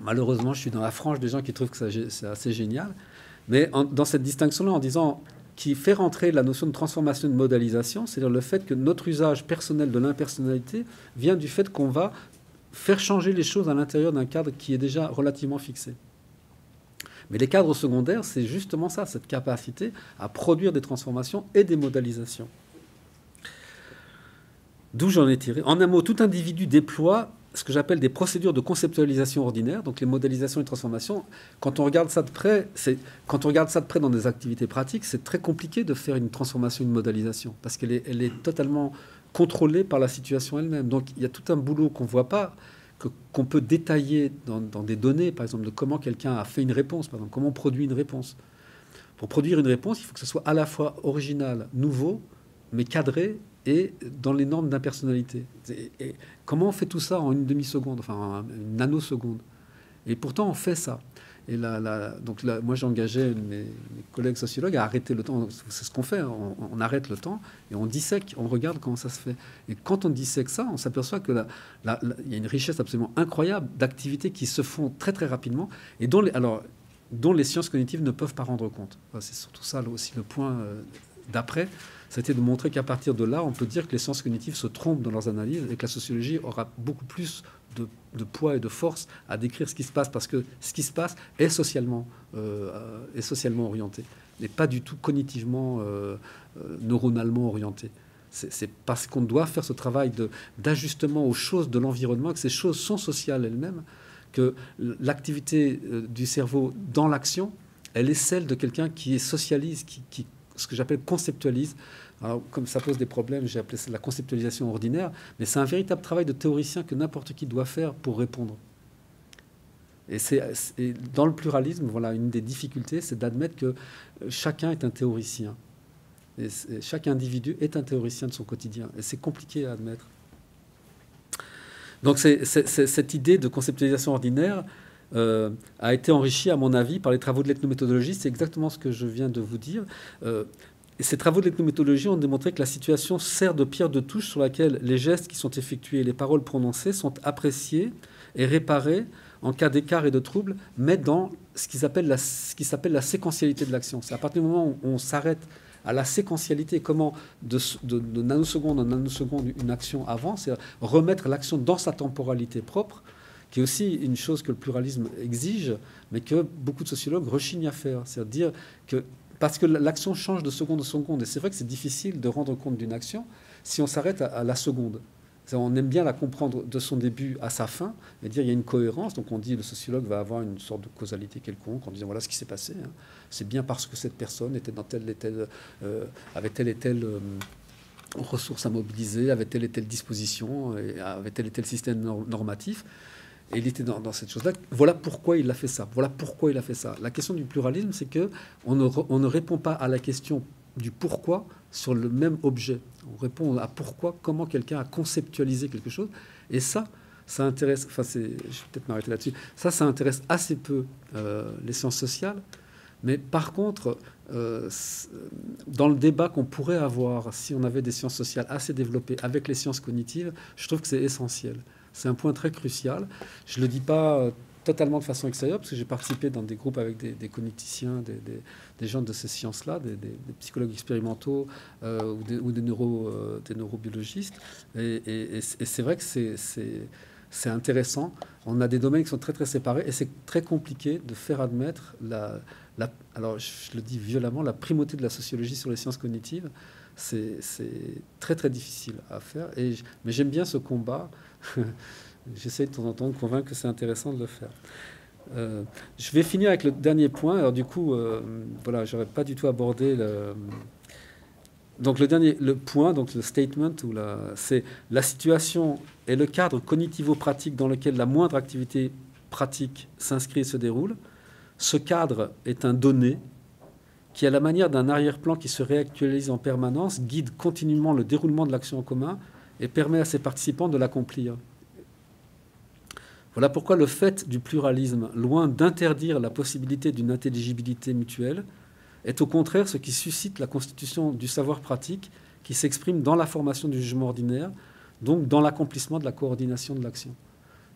Speaker 1: Malheureusement, je suis dans la frange des gens qui trouvent que c'est assez génial. Mais dans cette distinction-là, en disant qui fait rentrer la notion de transformation et de modalisation, c'est-à-dire le fait que notre usage personnel de l'impersonnalité vient du fait qu'on va faire changer les choses à l'intérieur d'un cadre qui est déjà relativement fixé. Mais les cadres secondaires, c'est justement ça, cette capacité à produire des transformations et des modalisations. D'où j'en ai tiré. En un mot, tout individu déploie ce que j'appelle des procédures de conceptualisation ordinaire, donc les modélisations et transformations. Quand on regarde ça de près, dans des activités pratiques, c'est très compliqué de faire une transformation, une modélisation, parce qu'elle est totalement contrôlée par la situation elle-même. Donc il y a tout un boulot qu'on ne voit pas, qu'on peut détailler dans des données, par exemple, de comment quelqu'un a fait une réponse, par exemple, comment on produit une réponse. Pour produire une réponse, il faut que ce soit à la fois original, nouveau, mais cadré et dans les normes d'impersonnalité. Et comment on fait tout ça en une demi-seconde, enfin une nanoseconde? Et pourtant, on fait ça. Et donc moi, j'ai engagé mes collègues sociologues à arrêter le temps. C'est ce qu'on fait. On arrête le temps et on dissèque, on regarde comment ça se fait. Et quand on dissèque ça, on s'aperçoit que il y a une richesse absolument incroyable d'activités qui se font très, très rapidement et dont les sciences cognitives ne peuvent pas rendre compte. C'est surtout ça aussi le point d'après. C'était de montrer qu'à partir de là, on peut dire que les sciences cognitives se trompent dans leurs analyses et que la sociologie aura beaucoup plus de poids et de force à décrire ce qui se passe, parce que ce qui se passe est socialement orienté, et pas du tout cognitivement, neuronalement orienté. C'est parce qu'on doit faire ce travail d'ajustement aux choses de l'environnement, que ces choses sont sociales elles-mêmes, que l'activité du cerveau dans l'action, elle est celle de quelqu'un qui socialise, qui ce que j'appelle conceptualise. Alors, comme ça pose des problèmes, j'ai appelé ça la conceptualisation ordinaire, mais c'est un véritable travail de théoricien que n'importe qui doit faire pour répondre. Et dans le pluralisme, voilà, une des difficultés, c'est d'admettre que chacun est un théoricien. Et chaque individu est un théoricien de son quotidien. Et c'est compliqué à admettre. Donc cette idée de conceptualisation ordinaire a été enrichie, à mon avis, par les travaux de l'ethnométhodologie. C'est exactement ce que je viens de vous dire. Et ces travaux de l'ethnométhodologie ont démontré que la situation sert de pierre de touche sur laquelle les gestes qui sont effectués et les paroles prononcées sont appréciés et réparés en cas d'écart et de trouble, mais dans ce qui s'appelle la séquentialité de l'action. C'est à partir du moment où on s'arrête à la séquentialité, comment de nanoseconde en nanoseconde une action avance, c'est remettre l'action dans sa temporalité propre, qui est aussi une chose que le pluralisme exige, mais que beaucoup de sociologues rechignent à faire. C'est-à-dire que, parce que l'action change de seconde en seconde, et c'est vrai que c'est difficile de rendre compte d'une action si on s'arrête à la seconde. On aime bien la comprendre de son début à sa fin, et dire il y a une cohérence. Donc on dit le sociologue va avoir une sorte de causalité quelconque en disant voilà ce qui s'est passé. Hein. C'est bien parce que cette personne était dans telle et telle, avait telle et telle ressources à mobiliser, avait telle et telle disposition, et avait tel et tel système normatif. Et il était dans cette chose-là. Voilà pourquoi il a fait ça. Voilà pourquoi il a fait ça. La question du pluralisme, c'est que on ne répond pas à la question du pourquoi sur le même objet. On répond à pourquoi, comment quelqu'un a conceptualisé quelque chose. Et ça intéresse... Enfin, je vais peut-être m'arrêter là-dessus. Ça intéresse assez peu les sciences sociales. Mais par contre, dans le débat qu'on pourrait avoir si on avait des sciences sociales assez développées avec les sciences cognitives, je trouve que c'est essentiel. C'est un point très crucial. Je ne le dis pas totalement de façon extérieure, parce que j'ai participé dans des groupes avec des cogniticiens, des gens de ces sciences-là, des psychologues expérimentaux ou des neurobiologistes. Et c'est vrai que c'est intéressant. On a des domaines qui sont très, très séparés, et c'est très compliqué de faire admettre alors je le dis violemment, la primauté de la sociologie sur les sciences cognitives. C'est très, très difficile à faire. Mais j'aime bien ce combat. J'essaie de temps en temps de convaincre que c'est intéressant de le faire. Je vais finir avec le dernier point. Alors du coup, voilà, j'aurais pas du tout abordé donc le point, donc le statement, c'est la situation et le cadre cognitivo-pratique dans lequel la moindre activité pratique s'inscrit et se déroule. Ce cadre est un donné qui, à la manière d'un arrière-plan qui se réactualise en permanence, guide continuellement le déroulement de l'action en commun et permet à ses participants de l'accomplir. Voilà pourquoi le fait du pluralisme, loin d'interdire la possibilité d'une intelligibilité mutuelle, est au contraire ce qui suscite la constitution du savoir pratique qui s'exprime dans la formation du jugement ordinaire, donc dans l'accomplissement de la coordination de l'action.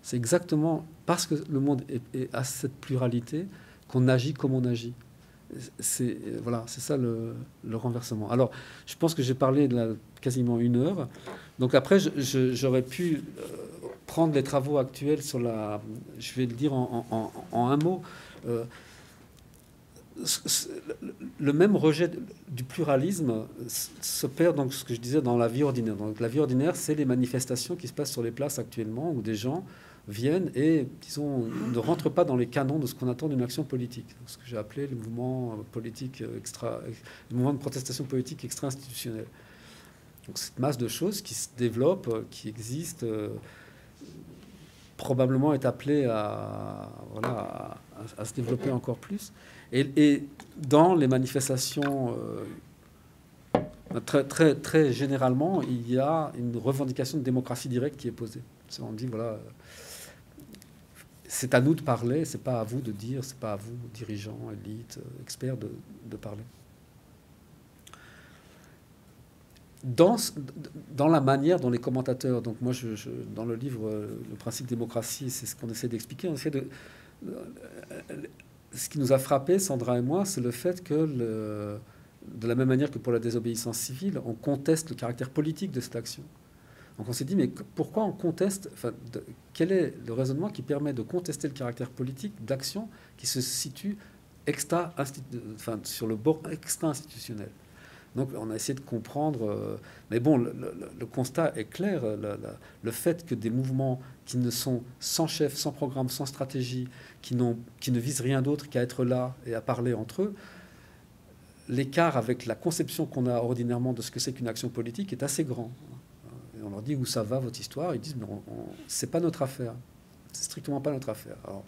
Speaker 1: C'est exactement parce que le monde a cette pluralité qu'on agit comme on agit. C'est ça le renversement. Alors, je pense que j'ai parlé de quasiment 1 heure. Donc après, j'aurais pu prendre les travaux actuels sur je vais le dire en un mot. Le même rejet du pluralisme s'opère, donc, ce que je disais, dans la vie ordinaire. Donc, la vie ordinaire, c'est les manifestations qui se passent sur les places actuellement, où des gens viennent et, disons, ne rentrent pas dans les canons de ce qu'on attend d'une action politique. Ce que j'ai appelé le mouvement politique le mouvement de protestation politique extra-institutionnelle. Donc, cette masse de choses qui se développent, qui existent, probablement est appelée à se développer encore plus. Et dans les manifestations, très, très, très généralement, il y a une revendication de démocratie directe qui est posée. On dit, voilà, c'est à nous de parler, c'est pas à vous de dire, c'est pas à vous, dirigeants, élites, experts, de parler. Dans la manière dont les commentateurs, donc moi, dans le livre Le principe démocratie, c'est ce qu'on essaie d'expliquer. On essaie ce qui nous a frappé, Sandra et moi, c'est le fait que, de la même manière que pour la désobéissance civile, on conteste le caractère politique de cette action. Donc on s'est dit, mais pourquoi on conteste, quel est le raisonnement qui permet de contester le caractère politique d'action qui se situe sur le bord extra-institutionnel. Donc on a essayé de comprendre, mais bon, le constat est clair, le fait que des mouvements qui ne sont sans chef, sans programme, sans stratégie, qui ne visent rien d'autre qu'à être là et à parler entre eux, l'écart avec la conception qu'on a ordinairement de ce que c'est qu'une action politique est assez grand. Et on leur dit où ça va votre histoire, ils disent mais c'est pas notre affaire, c'est strictement pas notre affaire. Alors,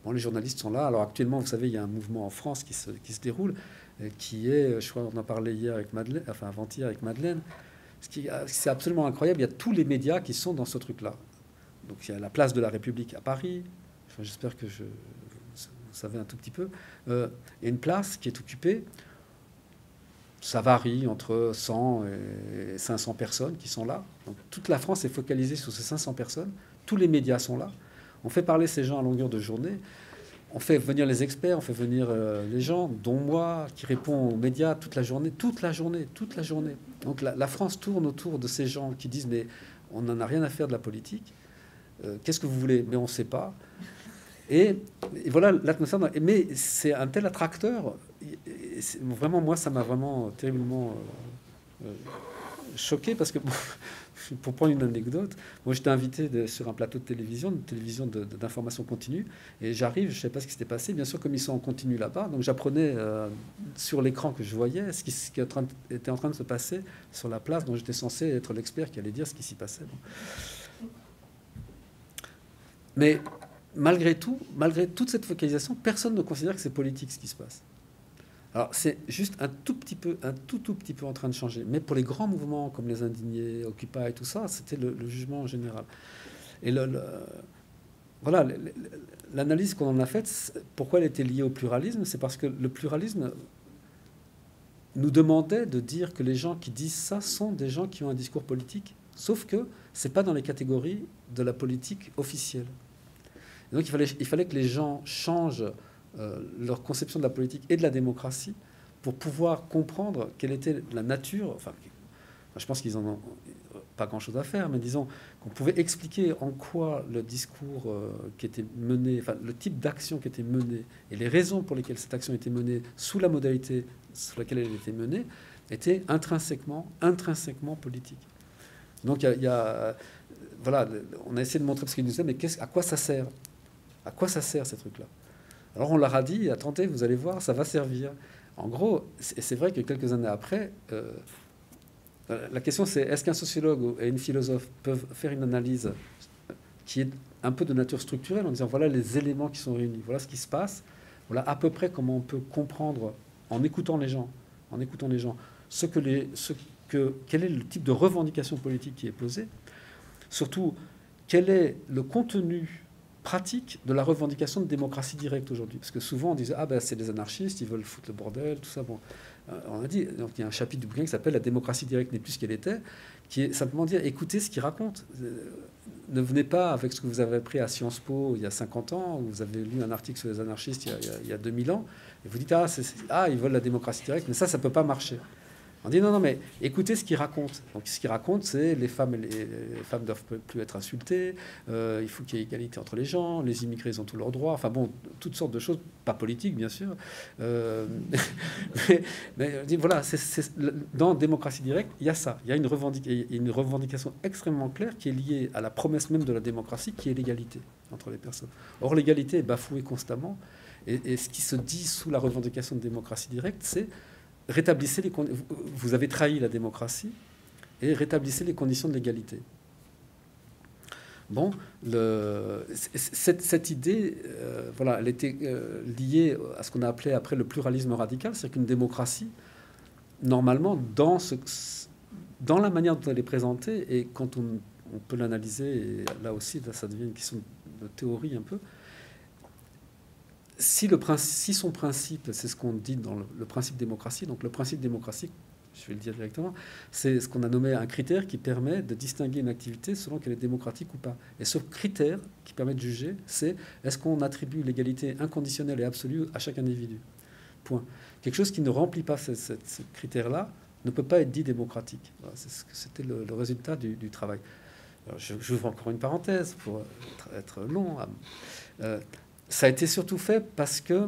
Speaker 1: bon, les journalistes sont là. Alors actuellement, vous savez, il y a un mouvement en France qui se déroule, qui est, je crois, on en parlait hier avec Madeleine, enfin avant-hier avec Madeleine. C'est absolument incroyable. Il y a tous les médias qui sont dans ce truc-là. Donc il y a la place de la République à Paris. Enfin, j'espère que vous savez un tout petit peu. Il y a une place qui est occupée. Ça varie entre 100 et 500 personnes qui sont là. Donc toute la France est focalisée sur ces 500 personnes. Tous les médias sont là. On fait parler ces gens à longueur de journée. On fait venir les experts, on fait venir les gens, dont moi, qui répond aux médias toute la journée. Donc la France tourne autour de ces gens qui disent « mais on n'en a rien à faire de la politique. Qu'est-ce que vous voulez ?» Mais on ne sait pas. Et voilà l'atmosphère. Mais c'est un tel attracteur. Vraiment, moi, ça m'a vraiment terriblement choqué parce que... Bon, pour prendre une anecdote, moi j'étais invité sur un plateau de télévision, d'information continue, et j'arrive, je ne sais pas ce qui s'était passé, bien sûr comme ils sont en continu là-bas, donc j'apprenais sur l'écran que je voyais ce qui était en train de se passer sur la place dont j'étais censé être l'expert qui allait dire ce qui s'y passait. Bon. Mais malgré tout, malgré toute cette focalisation, personne ne considère que c'est politique ce qui se passe. Alors c'est juste un tout petit peu en train de changer. Mais pour les grands mouvements comme les indignés, Occupy et tout ça, c'était le jugement général. Et voilà, l'analyse qu'on en a faite, pourquoi elle était liée au pluralisme, c'est parce que le pluralisme nous demandait de dire que les gens qui disent ça sont des gens qui ont un discours politique, sauf que c'est pas dans les catégories de la politique officielle. Et donc il fallait que les gens changent leur conception de la politique et de la démocratie pour pouvoir comprendre quelle était la nature. Enfin, je pense qu'ils en ont pas grand-chose à faire, mais disons qu'on pouvait expliquer en quoi le discours qui était mené, enfin le type d'action qui était menée et les raisons pour lesquelles cette action était menée sous la modalité sous laquelle elle était menée était intrinsèquement politique. Donc voilà, on a essayé de montrer ce qu'il nous disait, mais à quoi ça sert? À quoi ça sert ces trucs-là? Alors on leur a dit, attendez, vous allez voir, ça va servir. En gros, c'est vrai que quelques années après, la question c'est, est-ce qu'un sociologue et une philosophe peuvent faire une analyse qui est un peu de nature structurelle en disant, voilà les éléments qui sont réunis, voilà ce qui se passe, voilà à peu près comment on peut comprendre, en écoutant les gens, quel est le type de revendication politique qui est posée, surtout quel est le contenu pratique de la revendication de démocratie directe aujourd'hui. Parce que souvent on disait, ah ben c'est des anarchistes, ils veulent foutre le bordel, tout ça. Bon, on a dit, donc il y a un chapitre du bouquin qui s'appelle La démocratie directe n'est plus ce qu'elle était, qui est simplement dire, écoutez ce qu'il raconte. Ne venez pas avec ce que vous avez appris à Sciences Po il y a 50 ans, où vous avez lu un article sur les anarchistes il y a 2000 ans, et vous dites, ils veulent la démocratie directe, mais ça ne peut pas marcher. On dit non, mais écoutez ce qu'il raconte. Donc ce qu'il raconte, c'est les femmes ne doivent plus être insultées, il faut qu'il y ait égalité entre les gens, les immigrés ils ont tous leurs droits, enfin bon, toutes sortes de choses, pas politiques bien sûr. Mais voilà, dans démocratie directe, il y a ça, il y a une revendication extrêmement claire qui est liée à la promesse même de la démocratie, qui est l'égalité entre les personnes. Or l'égalité est bafouée constamment, et ce qui se dit sous la revendication de démocratie directe, c'est rétablissez vous avez trahi la démocratie et rétablissez les conditions de l'égalité. Bon, cette idée, voilà, elle était liée à ce qu'on a appelé après le pluralisme radical, c'est qu'une démocratie, normalement, dans la manière dont elle est présentée, et quand on peut l'analyser, et là aussi, ça devient une question de théorie un peu, si son principe, c'est ce qu'on dit dans le principe démocratie, donc le principe démocratique, je vais le dire directement, c'est ce qu'on a nommé un critère qui permet de distinguer une activité selon qu'elle est démocratique ou pas. Et ce critère qui permet de juger, c'est est-ce qu'on attribue l'égalité inconditionnelle et absolue à chaque individu. Point. Quelque chose qui ne remplit pas ce critère-là ne peut pas être dit démocratique. Voilà, c'était le résultat du travail. J'ouvre encore une parenthèse pour être long. Ça a été surtout fait parce que,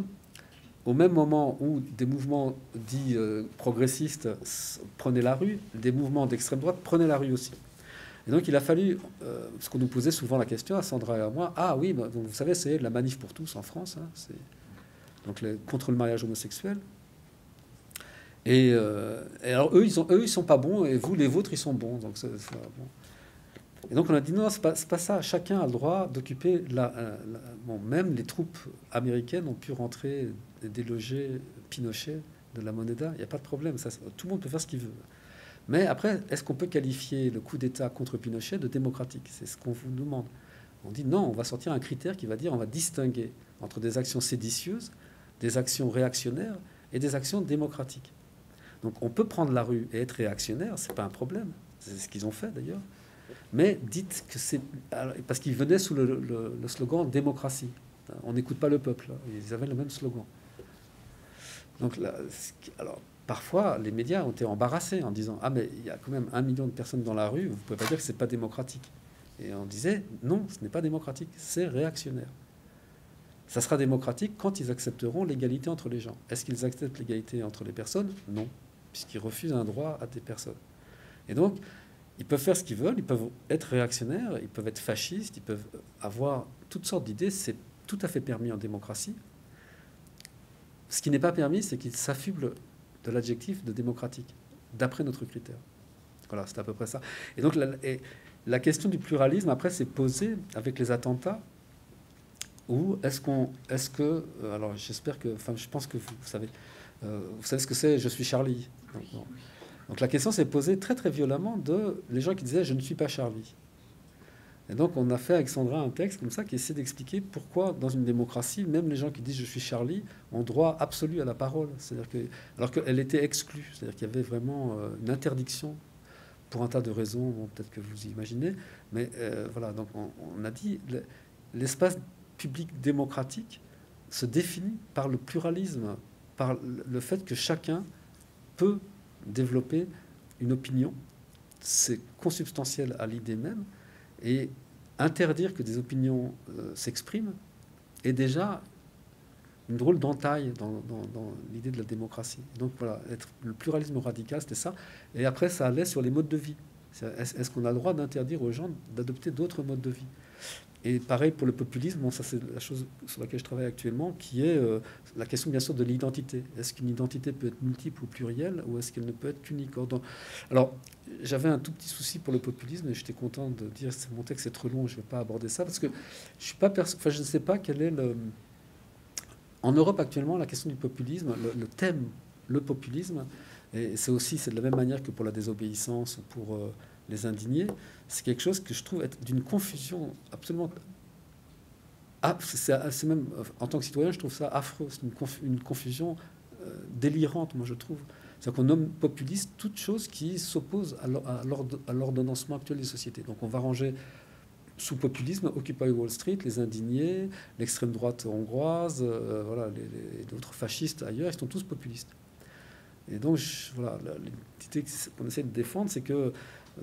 Speaker 1: au même moment où des mouvements dits progressistes prenaient la rue, des mouvements d'extrême droite prenaient la rue aussi. Et donc il a fallu, parce qu'on nous posait souvent la question à Sandra et à moi, ah oui, donc vous savez, c'est la manif pour tous en France, hein, donc contre le mariage homosexuel. Et alors eux, ils sont pas bons, et vous, les vôtres, ils sont bons. Donc bon. Et donc on a dit non, c'est pas ça. Chacun a le droit d'occuper bon, même les troupes américaines ont pu rentrer et déloger Pinochet de la Moneda. Il n'y a pas de problème. Tout le monde peut faire ce qu'il veut. Mais après, est-ce qu'on peut qualifier le coup d'État contre Pinochet de démocratique? C'est ce qu'on vous demande. On dit non, on va sortir un critère qui va dire on va distinguer entre des actions séditieuses, des actions réactionnaires et des actions démocratiques. Donc on peut prendre la rue et être réactionnaire, c'est pas un problème. C'est ce qu'ils ont fait d'ailleurs. Mais dites que c'est... Parce qu'ils venaient sous le slogan « démocratie ». On n'écoute pas le peuple. Ils avaient le même slogan. Donc là, alors, parfois, les médias ont été embarrassés en disant « Ah, mais il y a quand même 1 million de personnes dans la rue, vous ne pouvez pas dire que ce n'est pas démocratique. » Et on disait « Non, ce n'est pas démocratique, c'est réactionnaire. Ça sera démocratique quand ils accepteront l'égalité entre les gens. Est-ce qu'ils acceptent l'égalité entre les personnes? Non, puisqu'ils refusent un droit à des personnes. Et donc, Ils peuvent faire ce qu'ils veulent, ils peuvent être réactionnaires, ils peuvent être fascistes, ils peuvent avoir toutes sortes d'idées. C'est tout à fait permis en démocratie. Ce qui n'est pas permis, c'est qu'ils s'affublent de l'adjectif de démocratique, d'après notre critère. Voilà, c'est à peu près ça. Et donc la question du pluralisme, après, s'est posée avec les attentats. Ou est-ce que, alors j'espère que, enfin, je pense que vous savez ce que c'est. Je suis Charlie. Donc la question s'est posée très très violemment de les gens qui disaient je ne suis pas Charlie. Et donc on a fait avec Sandra un texte comme ça qui essaie d'expliquer pourquoi dans une démocratie, même les gens qui disent je suis Charlie ont droit absolu à la parole. C'est-à-dire que, alors qu'elle était exclue, c'est-à-dire qu'il y avait vraiment une interdiction pour un tas de raisons, bon, peut-être que vous imaginez, mais voilà. Donc on a dit l'espace public démocratique se définit par le pluralisme, par le fait que chacun peut développer une opinion, c'est consubstantiel à l'idée même, et interdire que des opinions s'expriment est déjà une drôle d'entaille dans l'idée de la démocratie. Donc voilà, le pluralisme radical, c'était ça. Et après, ça allait sur les modes de vie. Est-ce qu'on a le droit d'interdire aux gens d'adopter d'autres modes de vie ? Et pareil pour le populisme, bon, ça c'est la chose sur laquelle je travaille actuellement, qui est la question bien sûr de l'identité. Est-ce qu'une identité peut être multiple ou plurielle, ou est-ce qu'elle ne peut être qu'unique ? Alors, j'avais un tout petit souci pour le populisme, et j'étais content de dire que mon texte est trop long, je ne vais pas aborder ça, parce que je suis pas je ne sais pas quel est le... En Europe actuellement, la question du populisme, le thème, le populisme, et c'est de la même manière que pour la désobéissance ou pour les indignés, c'est quelque chose que je trouve être d'une confusion absolument... c'est même, en tant que citoyen, je trouve ça affreux. C'est une confusion délirante, moi, je trouve. C'est-à-dire qu'on nomme populiste toute chose qui s'oppose à l'ordonnancement actuel des sociétés. Donc on va ranger sous populisme Occupy Wall Street, les indignés, l'extrême droite hongroise, voilà, d'autres fascistes ailleurs, ils sont tous populistes. Et donc, voilà, l'idée qu'on essaie de défendre, c'est que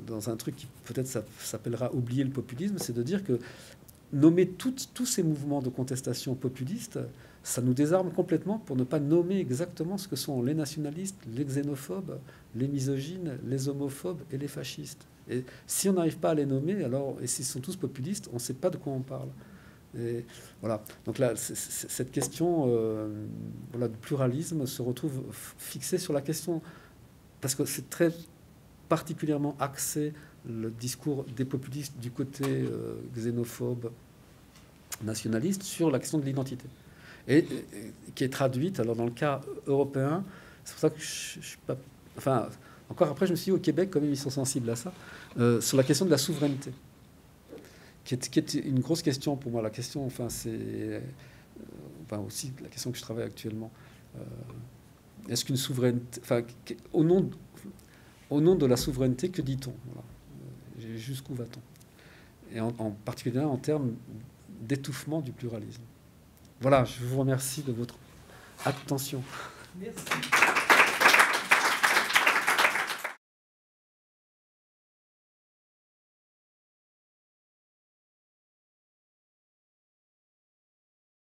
Speaker 1: dans un truc qui peut-être s'appellera oublier le populisme, c'est de dire que nommer tous ces mouvements de contestation populistes, ça nous désarme complètement pour ne pas nommer exactement ce que sont les nationalistes, les xénophobes, les misogynes, les homophobes et les fascistes. Et si on n'arrive pas à les nommer, alors, et s'ils sont tous populistes, on ne sait pas de quoi on parle. Et voilà. Donc là, cette question voilà, du pluralisme se retrouve fixée sur la question, parce que c'est très particulièrement axé le discours des populistes du côté xénophobe, nationaliste, sur la question de l'identité. Et qui est traduite, alors dans le cas européen, c'est pour ça que je suis pas... Enfin, encore après, je me suis dit, au Québec, quand même, ils sont sensibles à ça, sur la question de la souveraineté, qui est une grosse question pour moi. La question, enfin, c'est... enfin, aussi la question que je travaille actuellement. Est-ce qu'une souveraineté... Enfin, au nom de la souveraineté, que dit-on ? Voilà. Jusqu'où va-t-on ? Et en particulier en termes d'étouffement du pluralisme. Voilà, je vous remercie de votre attention.
Speaker 3: Merci.